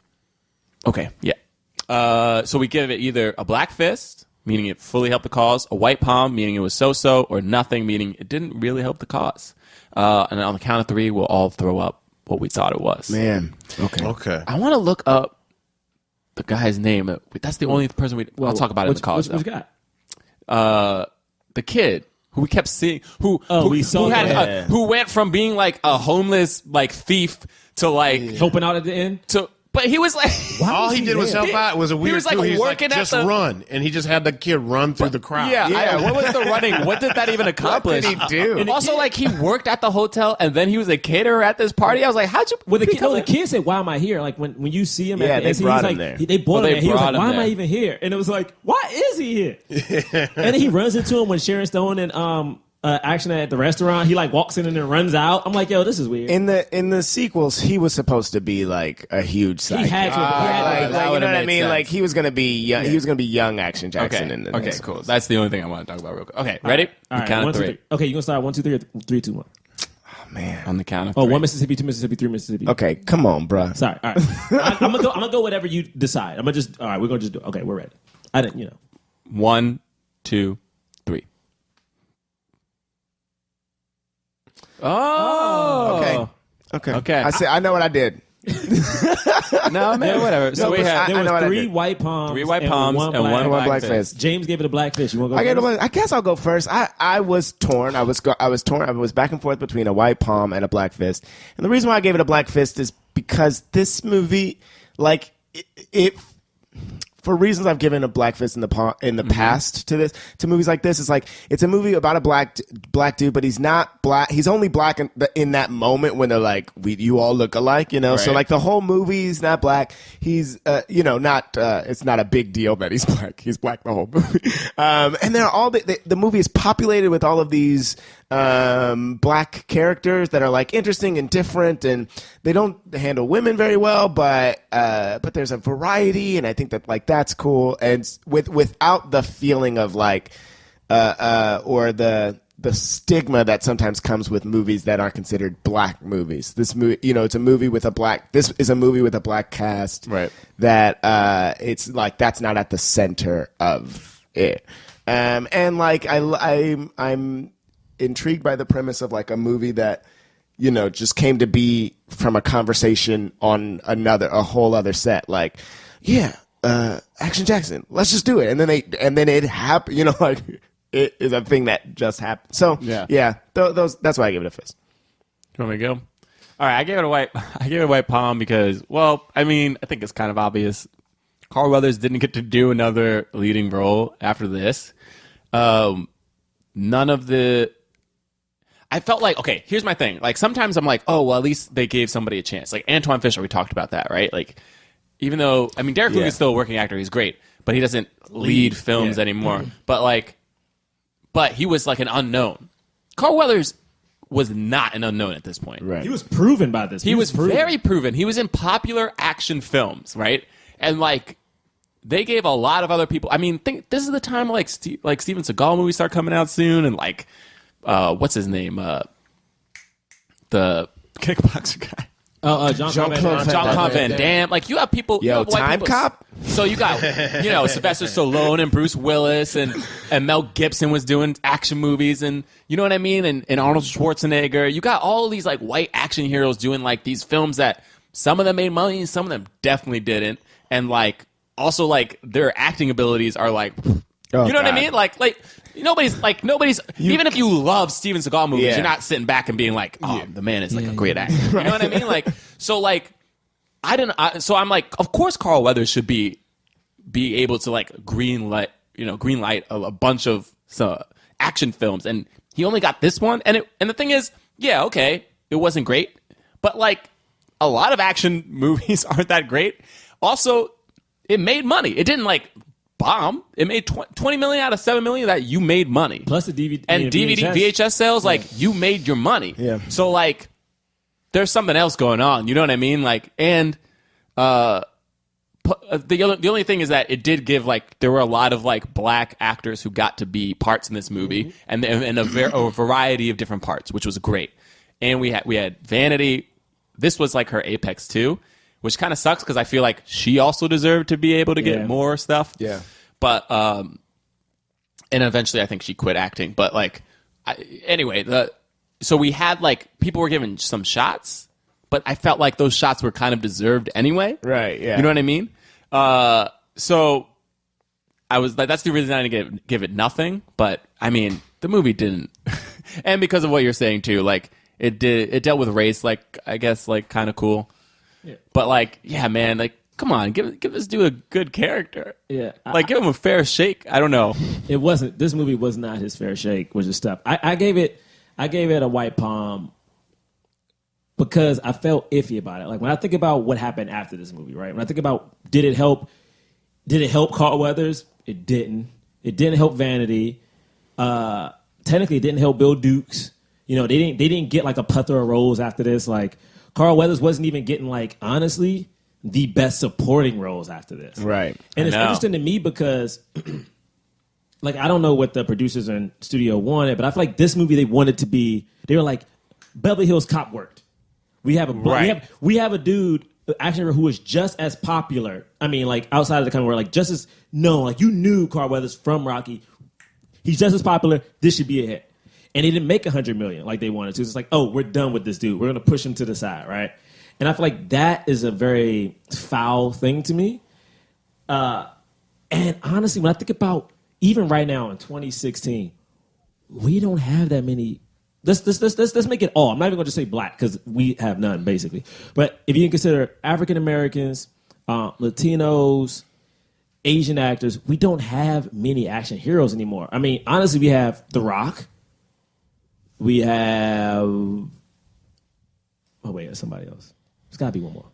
okay, yeah. So we give it either a black fist, meaning it fully helped the cause, a white palm, meaning it was so-so, or nothing, meaning it didn't really help the cause. And on the count of 3, we'll all throw up what we thought it was.
Man. Okay.
Okay.
I want to look up the guy's name. That's the only person I'll talk about it in the cause.
Which guy?
The kid who we kept seeing, who
we saw that.
who went from being like a homeless like thief to like
Helping out at the end.
but he was like
All he did was help out. It was a weird
was, like,
too. He was like,
working at
just
the-
run, and he just had the kid run through the crowd.
yeah. What was the running? What did that even accomplish?
did he do?
And also, like he worked at the hotel, and then he was a caterer at this party. I was like, how'd you?
Well, the
become
kid said, "Why am I here?" Like when you see him,
Yeah,
at the
they
end,
brought
he's
him
like,
there.
They brought
Oh,
him
they
there. He was
brought
like,
him
"Why am I
there.
even here?" And it was like, "Why is he here?" And then he runs into him when Sharon Stone and Action at the restaurant. He like walks in and then runs out. I'm like, "Yo, this is weird."
In the sequels, he was supposed to be like a huge sidekick.
He had to.
Like,
that
you
would've
know what I
made
mean?
sense.
Like he was gonna be young. He was gonna be young Action Jackson.
Okay.
In the
Okay.
next
Cool.
ones.
That's the only thing I want to talk about real quick. Okay. Ready?
All right,
Count
1,
of
2,
3.
3. Okay, you gonna start 1, 2, 3, or 3, 2, 1.
Man.
On the count of
Oh,
3.
1 Mississippi, 2 Mississippi, 3 Mississippi.
Okay, come on, bruh.
Sorry. All right. I'm gonna go whatever you decide. I'm gonna just. All right, we're gonna just do. Okay, we're ready. I didn't.
1, 2, 3. Oh. Okay.
I know what I did.
No, man, whatever. So we had
There
I know
was
what I
3
did.
white palms.
3 white palms and one
One
black
black
fist.
fist.
James gave it a black fish. You want to go?
I
first?
guess I'll go first. I was torn. I was torn. I was back and forth between a white palm and a black fist. And the reason why I gave it a black fist is because this movie, like, it for reasons I've given a black fist in the past to movies like this. It's like it's a movie about a black dude, but he's not black. He's only black in that moment when they're like, you all look alike, you know.
Right.
So like the whole movie, he's not black. He's not. It's not a big deal that he's black. He's black the whole movie. And they're all the movie is populated with all of these black characters that are like interesting and different, and they don't handle women very well, but there's a variety, and I think that like that's cool, and without the feeling of like or the stigma that sometimes comes with movies that are considered black movies. This movie, it's a movie with a black. This is a movie with a black cast,
right?
That it's like that's not at the center of it, and like I'm intrigued by the premise of like a movie that just came to be from a conversation on a whole other set. Like, Action Jackson, let's just do it, and then it happened. Like it is a thing that just happened. So that's why I give it a fist.
You want me to go? All right, I gave it a white palm because, well, I mean, I think it's kind of obvious. Carl Weathers didn't get to do another leading role after this. None of the. I felt like, okay, here's my thing. Like, sometimes I'm like, oh, well, at least they gave somebody a chance. Like, Antoine Fisher, we talked about that, right? Like, even though, I mean, Derek Luke is still a working actor. He's great. But he doesn't lead films anymore. Mm-hmm. But he was like an unknown. Carl Weathers was not an unknown at this point.
Right.
He was proven by this.
He was very proven. He was in popular action films, right? And, like, they gave a lot of other people. I mean, this is the time, like Steven Seagal movies start coming out soon. And, like, what's his name? The kickboxer guy. Jean-Claude Van Damme. Like, you have people.
Yo,
have white
Time
people.
Cop?
So you got, Sylvester Stallone and Bruce Willis and Mel Gibson was doing action movies, and you know what I mean? And Arnold Schwarzenegger. You got all these, like, white action heroes doing, like, these films that some of them made money and some of them definitely didn't. And, like, also, like, their acting abilities are, like, what I mean? Like, nobody's even if you love Steven Seagal movies, you're not sitting back and being like, the man is like a great actor. You know what I mean? Like, so like, so I'm like, of course Carl Weathers should be able to like green light a bunch of action films, and he only got this one. And the thing is, it wasn't great, but like a lot of action movies aren't that great. Also, it made money. It didn't like bomb. It made 20 million out of 7 million that you made money.
Plus the DVD
and VHS sales, like you made your money.
Yeah.
So like there's something else going on. You know what I mean? Like, and the only thing is that it did give like there were a lot of like black actors who got to be parts in this movie, and a variety of different parts, which was great. And we had Vanity. This was like her apex too, which kind of sucks because I feel like she also deserved to be able to get more stuff.
Yeah.
But and eventually I think she quit acting. But like, so we had like people were given some shots, but I felt like those shots were kind of deserved anyway.
Right. Yeah.
You know what I mean? So I was like, that's the reason I didn't give it nothing. But I mean, the movie didn't, and because of what you're saying too, like it dealt with race, like I guess like kind of cool. Yeah. But like, yeah, man, like, come on, give this dude a good character.
Yeah,
give him a fair shake. I don't know.
It wasn't. This movie was not his fair shake. Was just stuff. I gave it a white palm because I felt iffy about it. Like when I think about what happened after this movie, right? When I think about did it help Carl Weathers? It didn't. It didn't help Vanity. Technically, it didn't help Bill Dukes. They didn't get like a plethora of roles after this. Like Carl Weathers wasn't even getting like honestly the best supporting roles after this.
Right.
And it's interesting to me because like I don't know what the producers in studio wanted, but I feel like this movie they were like Beverly Hills Cop worked. We have a dude, action hero, who is just as popular. I mean, like outside of the kind of where like just as known, like you knew Carl Weathers from Rocky. He's just as popular. This should be a hit. And he didn't make $100 million like they wanted to. It's like, oh, we're done with this dude. We're going to push him to the side, right? And I feel like that is a very foul thing to me. And honestly, when I think about even right now in 2016, we don't have that many. Let's make it all. I'm not even going to say black because we have none, basically. But if you can consider African Americans, Latinos, Asian actors, we don't have many action heroes anymore. I mean, honestly, we have The Rock. We have... Oh, wait, there's somebody else. There's got to be one more.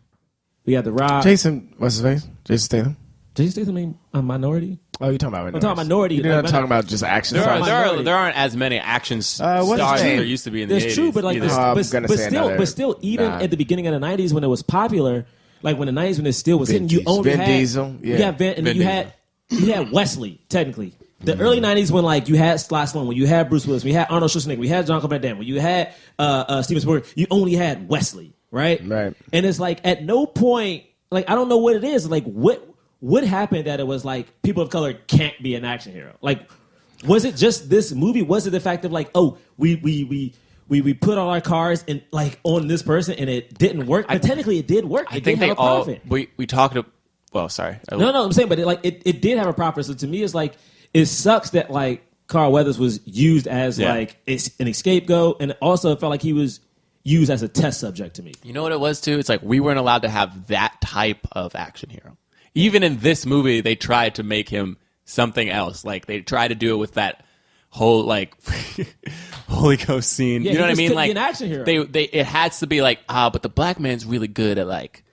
We have The Rock.
Jason, what's his face? Jason Statham.
Jason Statham mean a Minority?
Oh, you're talking about Minority.
I'm talking Minority.
You're not talking about just action stars.
There aren't as many action stars
what's
as
his name?
there used to be in the 80s.
That's true, but like, but still, even at the beginning of the '90s when it was popular, like when the '90s when it still was hitting, you only
Vin
had
Diesel, yeah.
you had Vin, and then you had Wesley. Technically, the early '90s when like you had Sly Stallone, when you had Bruce Willis, when you had Arnold Schwarzenegger, we had Jean-Claude Van Damme, when you had Steven Spielberg, you only had Wesley, right?
Right.
And it's like at no point, like I don't know what it is, like what happened that it was like people of color can't be an action hero? Like, was it just this movie? Was it the fact of like, oh, we put all our cars in like on this person and it didn't work? But technically, it did work.
I think they all. We talked. Well, sorry.
No, I'm saying, but it did have a profit. So to me, it's like it sucks that like Carl Weathers was used as like an scapegoat, and also it felt like he was used as a test subject to me.
You know what it was too? It's like we weren't allowed to have that type of action hero. Even in this movie, they tried to make him something else. Like they tried to do it with that whole like Holy Ghost scene.
Yeah,
you know what I mean?
Like
Like
an action hero.
It has to be like but the black man's really good at like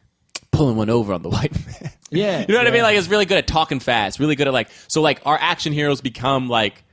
pulling one over on the white man.
Yeah,
you know what I mean? Like it's really good at talking fast. Really good at like so like our action heroes become like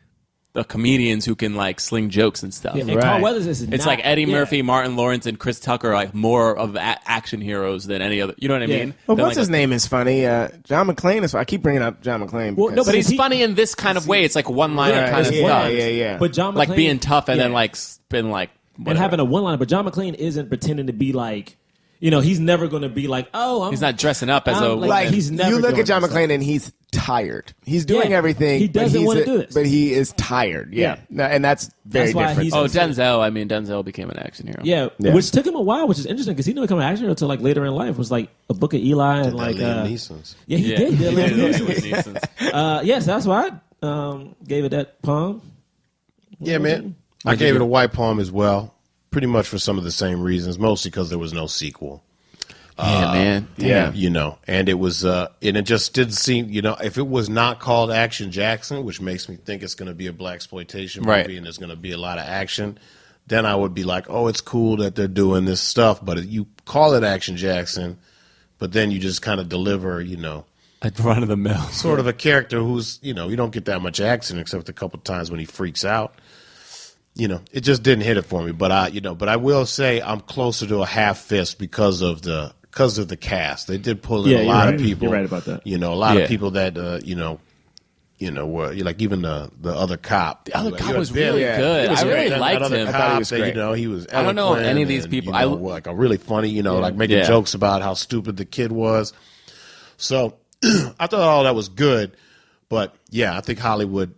the comedians who can like sling jokes and stuff.
Yeah, and Carl Weathers is
it's like Eddie Murphy, Martin Lawrence, and Chris Tucker are like more of action heroes than any other. You know what I mean?
Well, what's
like
his name is funny. John McClane is. I keep bringing up John McClane.
Well, no,
but he's funny in this kind of way. It's like one-liner kind of stuff.
Yeah.
But John McClane,
like being tough and then like spin like whatever.
and having a one-liner. But John McClane isn't pretending to be like. You know, he's never going to be like,
he's not dressing up as
like
he's never.
You look at John
doing
McClane and he's tired. He's doing everything.
He doesn't want to do this,
but he is tired. Yeah, no, and that's very different.
Denzel. I mean, Denzel became an action hero.
Yeah, which took him a while, which is interesting because he didn't become an action hero until like later in life. It was like a Book of Eli and like
Liam Neeson's.
Yeah, he did.
Liam Neeson's.
Yes, that's why I gave it that palm.
Yeah, man. I gave it a white palm as well, pretty much for some of the same reasons, mostly because there was no sequel.
Yeah, man.
Yeah.
You know, and it was, and it just didn't seem, you know, if it was not called Action Jackson, which makes me think it's going to be a blaxploitation movie and there's going to be a lot of action, then I would be like, oh, it's cool that they're doing this stuff. But you call it Action Jackson, but then you just kind of deliver, you know,
a run of the mill,
sort of a character who's, you know, you don't get that much action except a couple times when he freaks out. You know, it just didn't hit it for me. But I will say I'm closer to a half fist because of the cast. They did pull in a lot of people.
You're right about that.
You know, a lot of people that were like even the other cop.
The other cop was
really
good. I really liked him.
I thought he was great. You know, he was.
I don't know any of these people.
Like a really funny. You know, like making jokes about how stupid the kid was. So I thought all that was good, but yeah, I think Hollywood.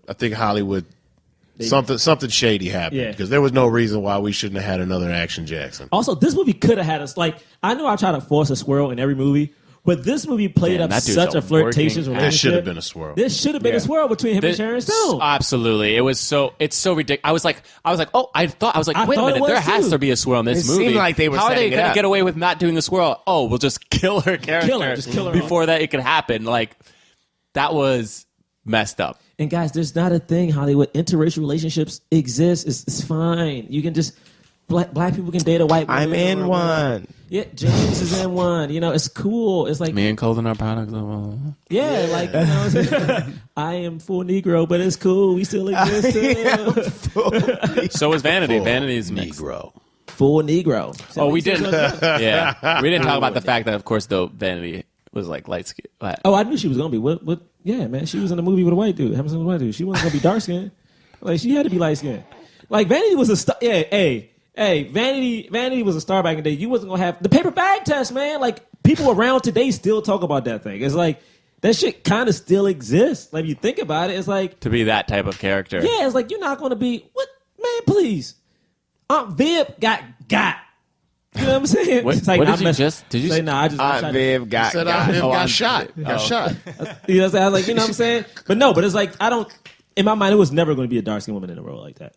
Something shady happened because there was no reason why we shouldn't have had another Action Jackson.
Also, this movie could have had us like I know I try to force a swirl in every movie, but this movie played up such a flirtatious relationship.
This should have been a swirl.
This should have been a swirl between him and Sharon Stone.
Absolutely, it's so ridiculous. I was like, oh, wait a minute, there has to be a swirl in this movie.
Seemed like they were.
How are they
going
to get away with not doing the swirl? Oh, we'll just kill her character.
Just kill her
before that it could happen. Like that was messed up.
And guys, there's not a thing, Hollywood. Interracial relationships exist. It's fine. You can just black people can date a white woman.
I'm in one.
Yeah, James is in one. You know, it's cool. It's like
me and Colton are products of
like you know, I am full Negro, but it's cool. We still exist.
So is Vanity.
Vanity's Negro.
Full Negro.
So we did. Yeah, we didn't talk about the fact that, of course, though Vanity was like light skin.
Oh, I knew she was gonna be. What? Yeah, man, she was in a movie with a white dude. Having something with a white dude. She wasn't gonna be dark skinned. Like she had to be light skinned. Like Vanity was a star. Yeah, hey, Vanity was a star back in the day. You wasn't gonna have the paper bag test, man. Like people around today still talk about that thing. It's like that shit kind of still exists. Like if you think about it, it's like
to be that type of character.
Yeah, it's like you're not gonna be what, man? Please, Aunt Viv got. You know what I'm saying?
What,
like,
what did you say?
Nah, I just
Viv got
shot.
You know what I'm saying? I was like, you know what I'm saying? But it's like I don't. In my mind, it was never going to be a dark skinned woman in a role like that.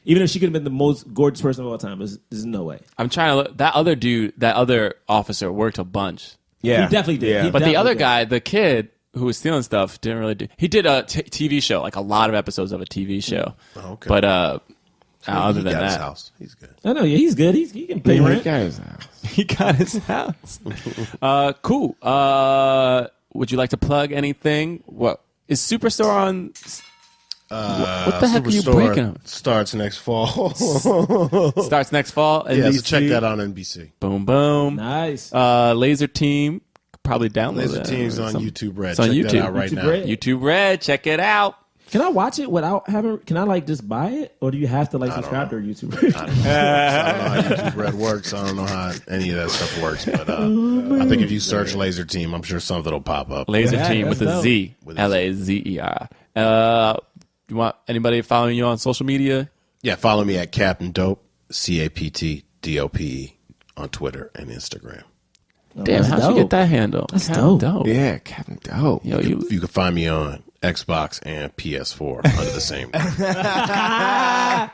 Even if she could have been the most gorgeous person of all time, there's no way. I'm trying to look. That other dude, that other officer worked a bunch.
Yeah.
He definitely did.
Yeah.
He
but the other
did.
guy, the kid, who was stealing stuff didn't really do. He did a TV show, like a lot of episodes of a TV show.
Oh, okay.
But other
he
than
got his
that,
house. He's good.
I know. Yeah, he's good. He can pay rent.
he got his house. Cool. Would you like to plug anything? What is Superstore on? What the heck are you
Superstore
breaking on?
starts next fall.
Starts next fall.
Yeah, so
NBC.
check that out on NBC.
Boom, boom.
Nice.
Laser Team. Probably download
Laser
that.
Team's on
Some-
YouTube Red.
It's on
check
YouTube.
that out right
YouTube
now.
Red.
YouTube Red. Check it out.
Can I watch it without having? Can I like just buy it, or do you have to like subscribe to YouTube?
I don't know how YouTube Red works. I don't know how any of that stuff works. But I think if you search Laser Team, I'm sure something will pop up.
Laser
Yeah,
Team with
that's
a
dope.
Z.
With a Z.
LAZER. You want anybody following you on social media?
Yeah, follow me at Captain Dope, CaptDope on Twitter and Instagram.
Damn, how'd you get that handle?
That's
Captain
dope.
Yeah, Captain Dope.
Yo,
You can find me on Xbox and PS4 under the same name.
I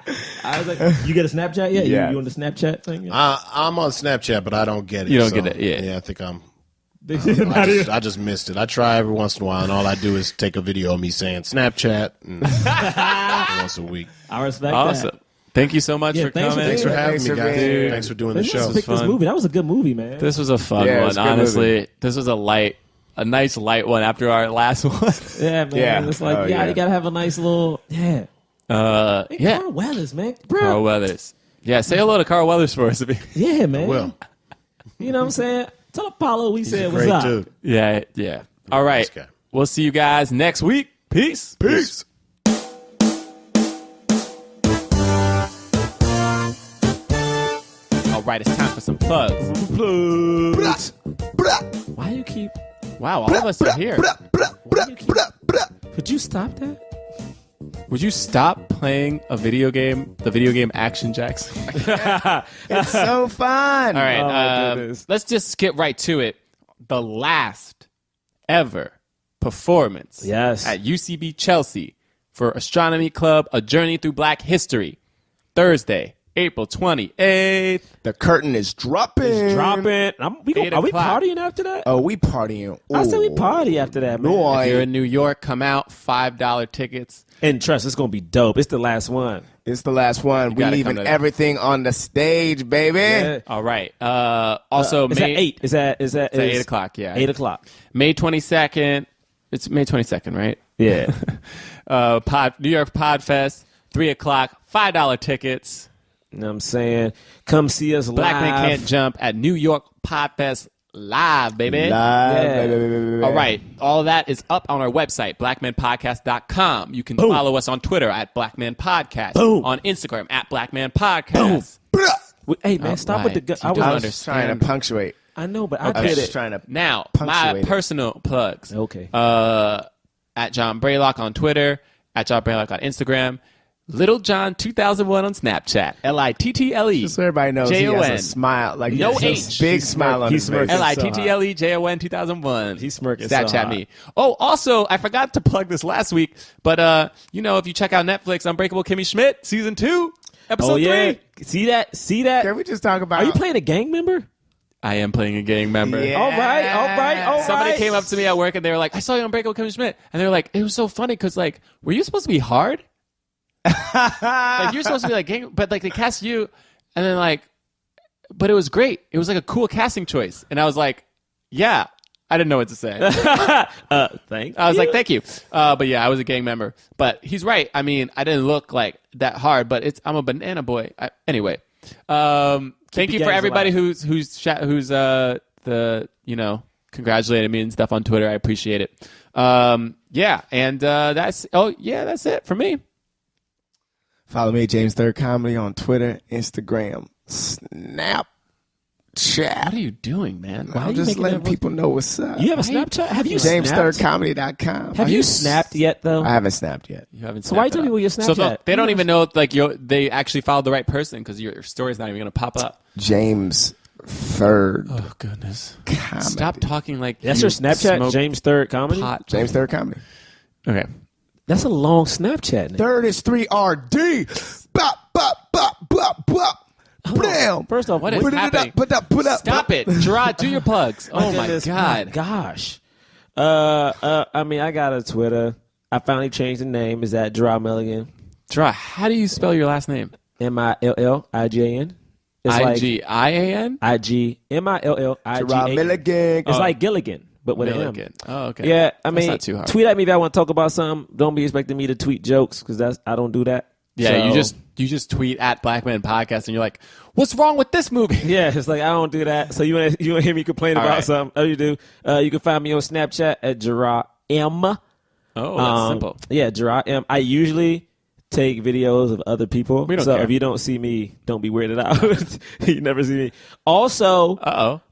was like, you get a Snapchat yet?
Yeah.
You on the Snapchat thing? Yet?
I'm on Snapchat, but I don't get it.
You don't get it, yeah.
Yeah, I think I
I
just missed it. I try every once in a while, and all I do is take a video of me saying Snapchat once a week.
respect
awesome.
that.
Thank you so much
Yeah,
for
thanks for
coming.
Thanks for
Yeah,
having
thanks
me,
for
guys.
being-
Thanks for doing the
Let's
show.
just pick this
fun.
movie. That was a good movie, man.
This was a fun
Yeah, it
one.
was a good
Honestly,
movie.
this was a nice light one after our last one.
yeah, man.
Yeah.
It's like,
Oh,
yeah,
yeah.
you gotta have a nice little, yeah. Hey,
Yeah,
Carl Weathers, man. Bro.
Carl Weathers. Yeah, say hello to Carl Weathers for us.
Yeah, man.
Well,
You know what I'm saying? Tell Apollo we
he's
said
a
what's
great
up.
dude.
Yeah. All right.
Nice guy.
We'll see you guys next week. Peace.
Peace.
All right, it's time for some plugs. Why do you keep? Wow, all of us are here.
Could you stop that?
Would you stop playing a video game? The video game Action Jacks.
It's so fun.
All right,
my goodness.
let's just skip right to it. The last ever performance
Yes.
at UCB Chelsea for Astronomy Club, A Journey Through Black History, Thursday, April 28th.
The curtain is dropping.
Drop it. Are we
8 o'clock.
partying after that?
Oh, we partying.
I said we
Ooh.
party after that, man.
Boy.
If you're in New York, come out, $5 tickets.
And trust, it's gonna be dope. It's the last one.
It's the last one. We
gotta
leaving
come to that.
everything on the stage, baby.
Yeah.
All right. Also,
Is that 8? Is that
It's at 8 o'clock, yeah.
8 o'clock.
May 22nd. It's May 22nd, right?
Yeah.
New York Podfest, 3 o'clock, $5 tickets.
You know what I'm saying? Come see us
Black
live.
Men Can't Jump at New York Podfest live, baby.
Live,
Yeah.
baby.
All right. All that is up on our website, blackmanpodcast.com. You can
Boom.
follow us on Twitter at Blackman Podcast.
Boom.
On Instagram at Blackman Podcast.
Hey, man, stop with the gun.
You
I
don't
I
was
was trying to
understand.
punctuate.
I know, but I
I was
did
just
it.
trying to.
Now, my
Punctuate it.
personal plugs.
Okay.
At John Braylock on Twitter, at John Braylock on Instagram, Little John 2001 on Snapchat, LITTLE.
Just so everybody knows, he has
JON.
a smile. Like
No
he has a
H.
big
He's
smile on
smirk-
his
he's smirking.
face.
LITTLEJON 2001.
He's smirking so
Snapchat
hard.
me. Oh, also, I forgot to plug this last week, but if you check out Netflix, Unbreakable Kimmy Schmidt, season 2, episode
Oh, yeah.
3.
See that? See that?
Can we just talk about?
Are you playing a gang member?
I am playing a gang member.
Yeah.
All right.
Somebody came up to me at work and they were like, I saw you on Unbreakable Kimmy Schmidt. And they were like, it was so funny because, like, were you supposed to be hard? Like, you're supposed to be like gang, but like they cast you and then like, but it was great. It was like a cool casting choice. And I was like, yeah, I didn't know what to say.
Thank
I was like, thank you. But yeah, I was a gang member. But he's right. I mean, I didn't look like that hard, but I'm a banana boy. Anyway, thank
the
you for
gangs
everybody
alive.
who's congratulated me and stuff on Twitter. I appreciate it. That's it for me.
Follow me, James Third Comedy, on Twitter, Instagram, Snapchat.
What are you doing, man? Why are
I'm
you
just
making
letting
that-
people know what's up.
You have a Snapchat? Have you snapped?
JamesThirdComedy.com.
Have you snapped yet, though?
I haven't snapped yet.
You haven't
So why you
snapped
telling
it
people your
up. So
Snapchat?
they don't even know like they actually followed the right person because your story's not even going to pop up.
James Third
Oh goodness!
Comedy.
Stop talking like
That's
you
your Snapchat,
smoke
James Third Comedy?
pot.
James Third Comedy.
Okay.
That's a long Snapchat name.
Third is 3RD. Bop, bop, bop, bop, bop. Bam.
First off,
What is
Put it
happening?
up, put up, put up.
Stop it, Gerard. Do your plugs. Oh my
goodness,
god.
my gosh. I mean, I got a Twitter. I finally changed the name. Is that Jerah Milligan?
Jerah, how do you spell your last name?
Milligan. It's
Igian?
Milligan.
Jerah Milligan.
It's like Gilligan, but with
Milligan.
an M.
Oh, okay.
Yeah, I
That's
mean,
not too hard.
tweet at me if I want to talk about something. Don't be expecting me to tweet jokes because I don't do that.
Yeah,
So-
you just tweet at Black Man Podcast and you're like, what's wrong with this movie?
Yeah, it's like I don't do that. So you want to hear me complain about
right.
something? Oh, you do. You can find me on Snapchat at Jerah M.
Oh, that's simple.
Yeah, Jerah M. I usually take videos of other people.
We don't
so
care.
if you don't see me, don't be weirded out. You never see me. Also,
What's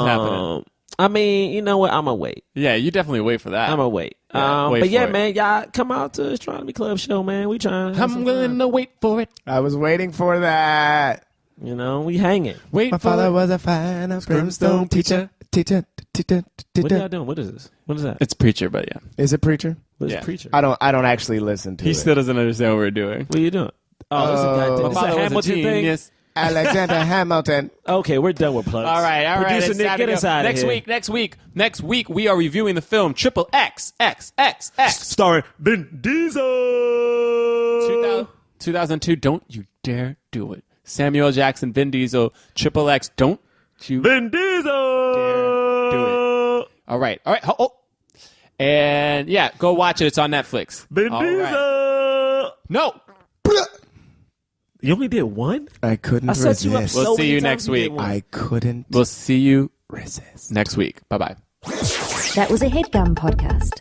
happening?
I mean, you know what? I'm gonna wait.
Yeah, you definitely wait for that.
I'm gonna wait.
Yeah, wait
but
for
yeah,
it.
man, y'all come out to Astronomy Club show, man. We trying.
I'm willing to wait for it.
I was waiting for that.
You know, we hanging.
Wait
My
for
father
it.
was a fine brimstone teacher.
What are y'all doing? What is this? What is that?
It's Preacher, but yeah.
Is it preacher?
What is
Yeah.
Preacher?
I don't actually listen to
He
it.
still doesn't understand what we're doing.
What are you doing? Oh, this is a goddamn.
My
This is
father
a
was a
Hamilton thing.
genius.
Alexander Hamilton.
Okay, we're done with plugs.
All right.
Producer
It's
Nick,
time
get
to go.
us out of here.
Next week, we are reviewing the film Triple X.
Starring Vin Diesel.
2002. Don't you dare do it. Samuel Jackson, Vin Diesel, Triple X. Don't you
Vin Diesel.
dare do it. All right. Oh. And yeah, go watch it. It's on Netflix.
Vin
All
Diesel.
right. No.
You only did one?
I couldn't
I set you up
resist.
so
We'll see
many
you
times
next
you did
week.
one.
I couldn't
We'll see you
resist.
next week. Bye-bye.
That was a headgum podcast.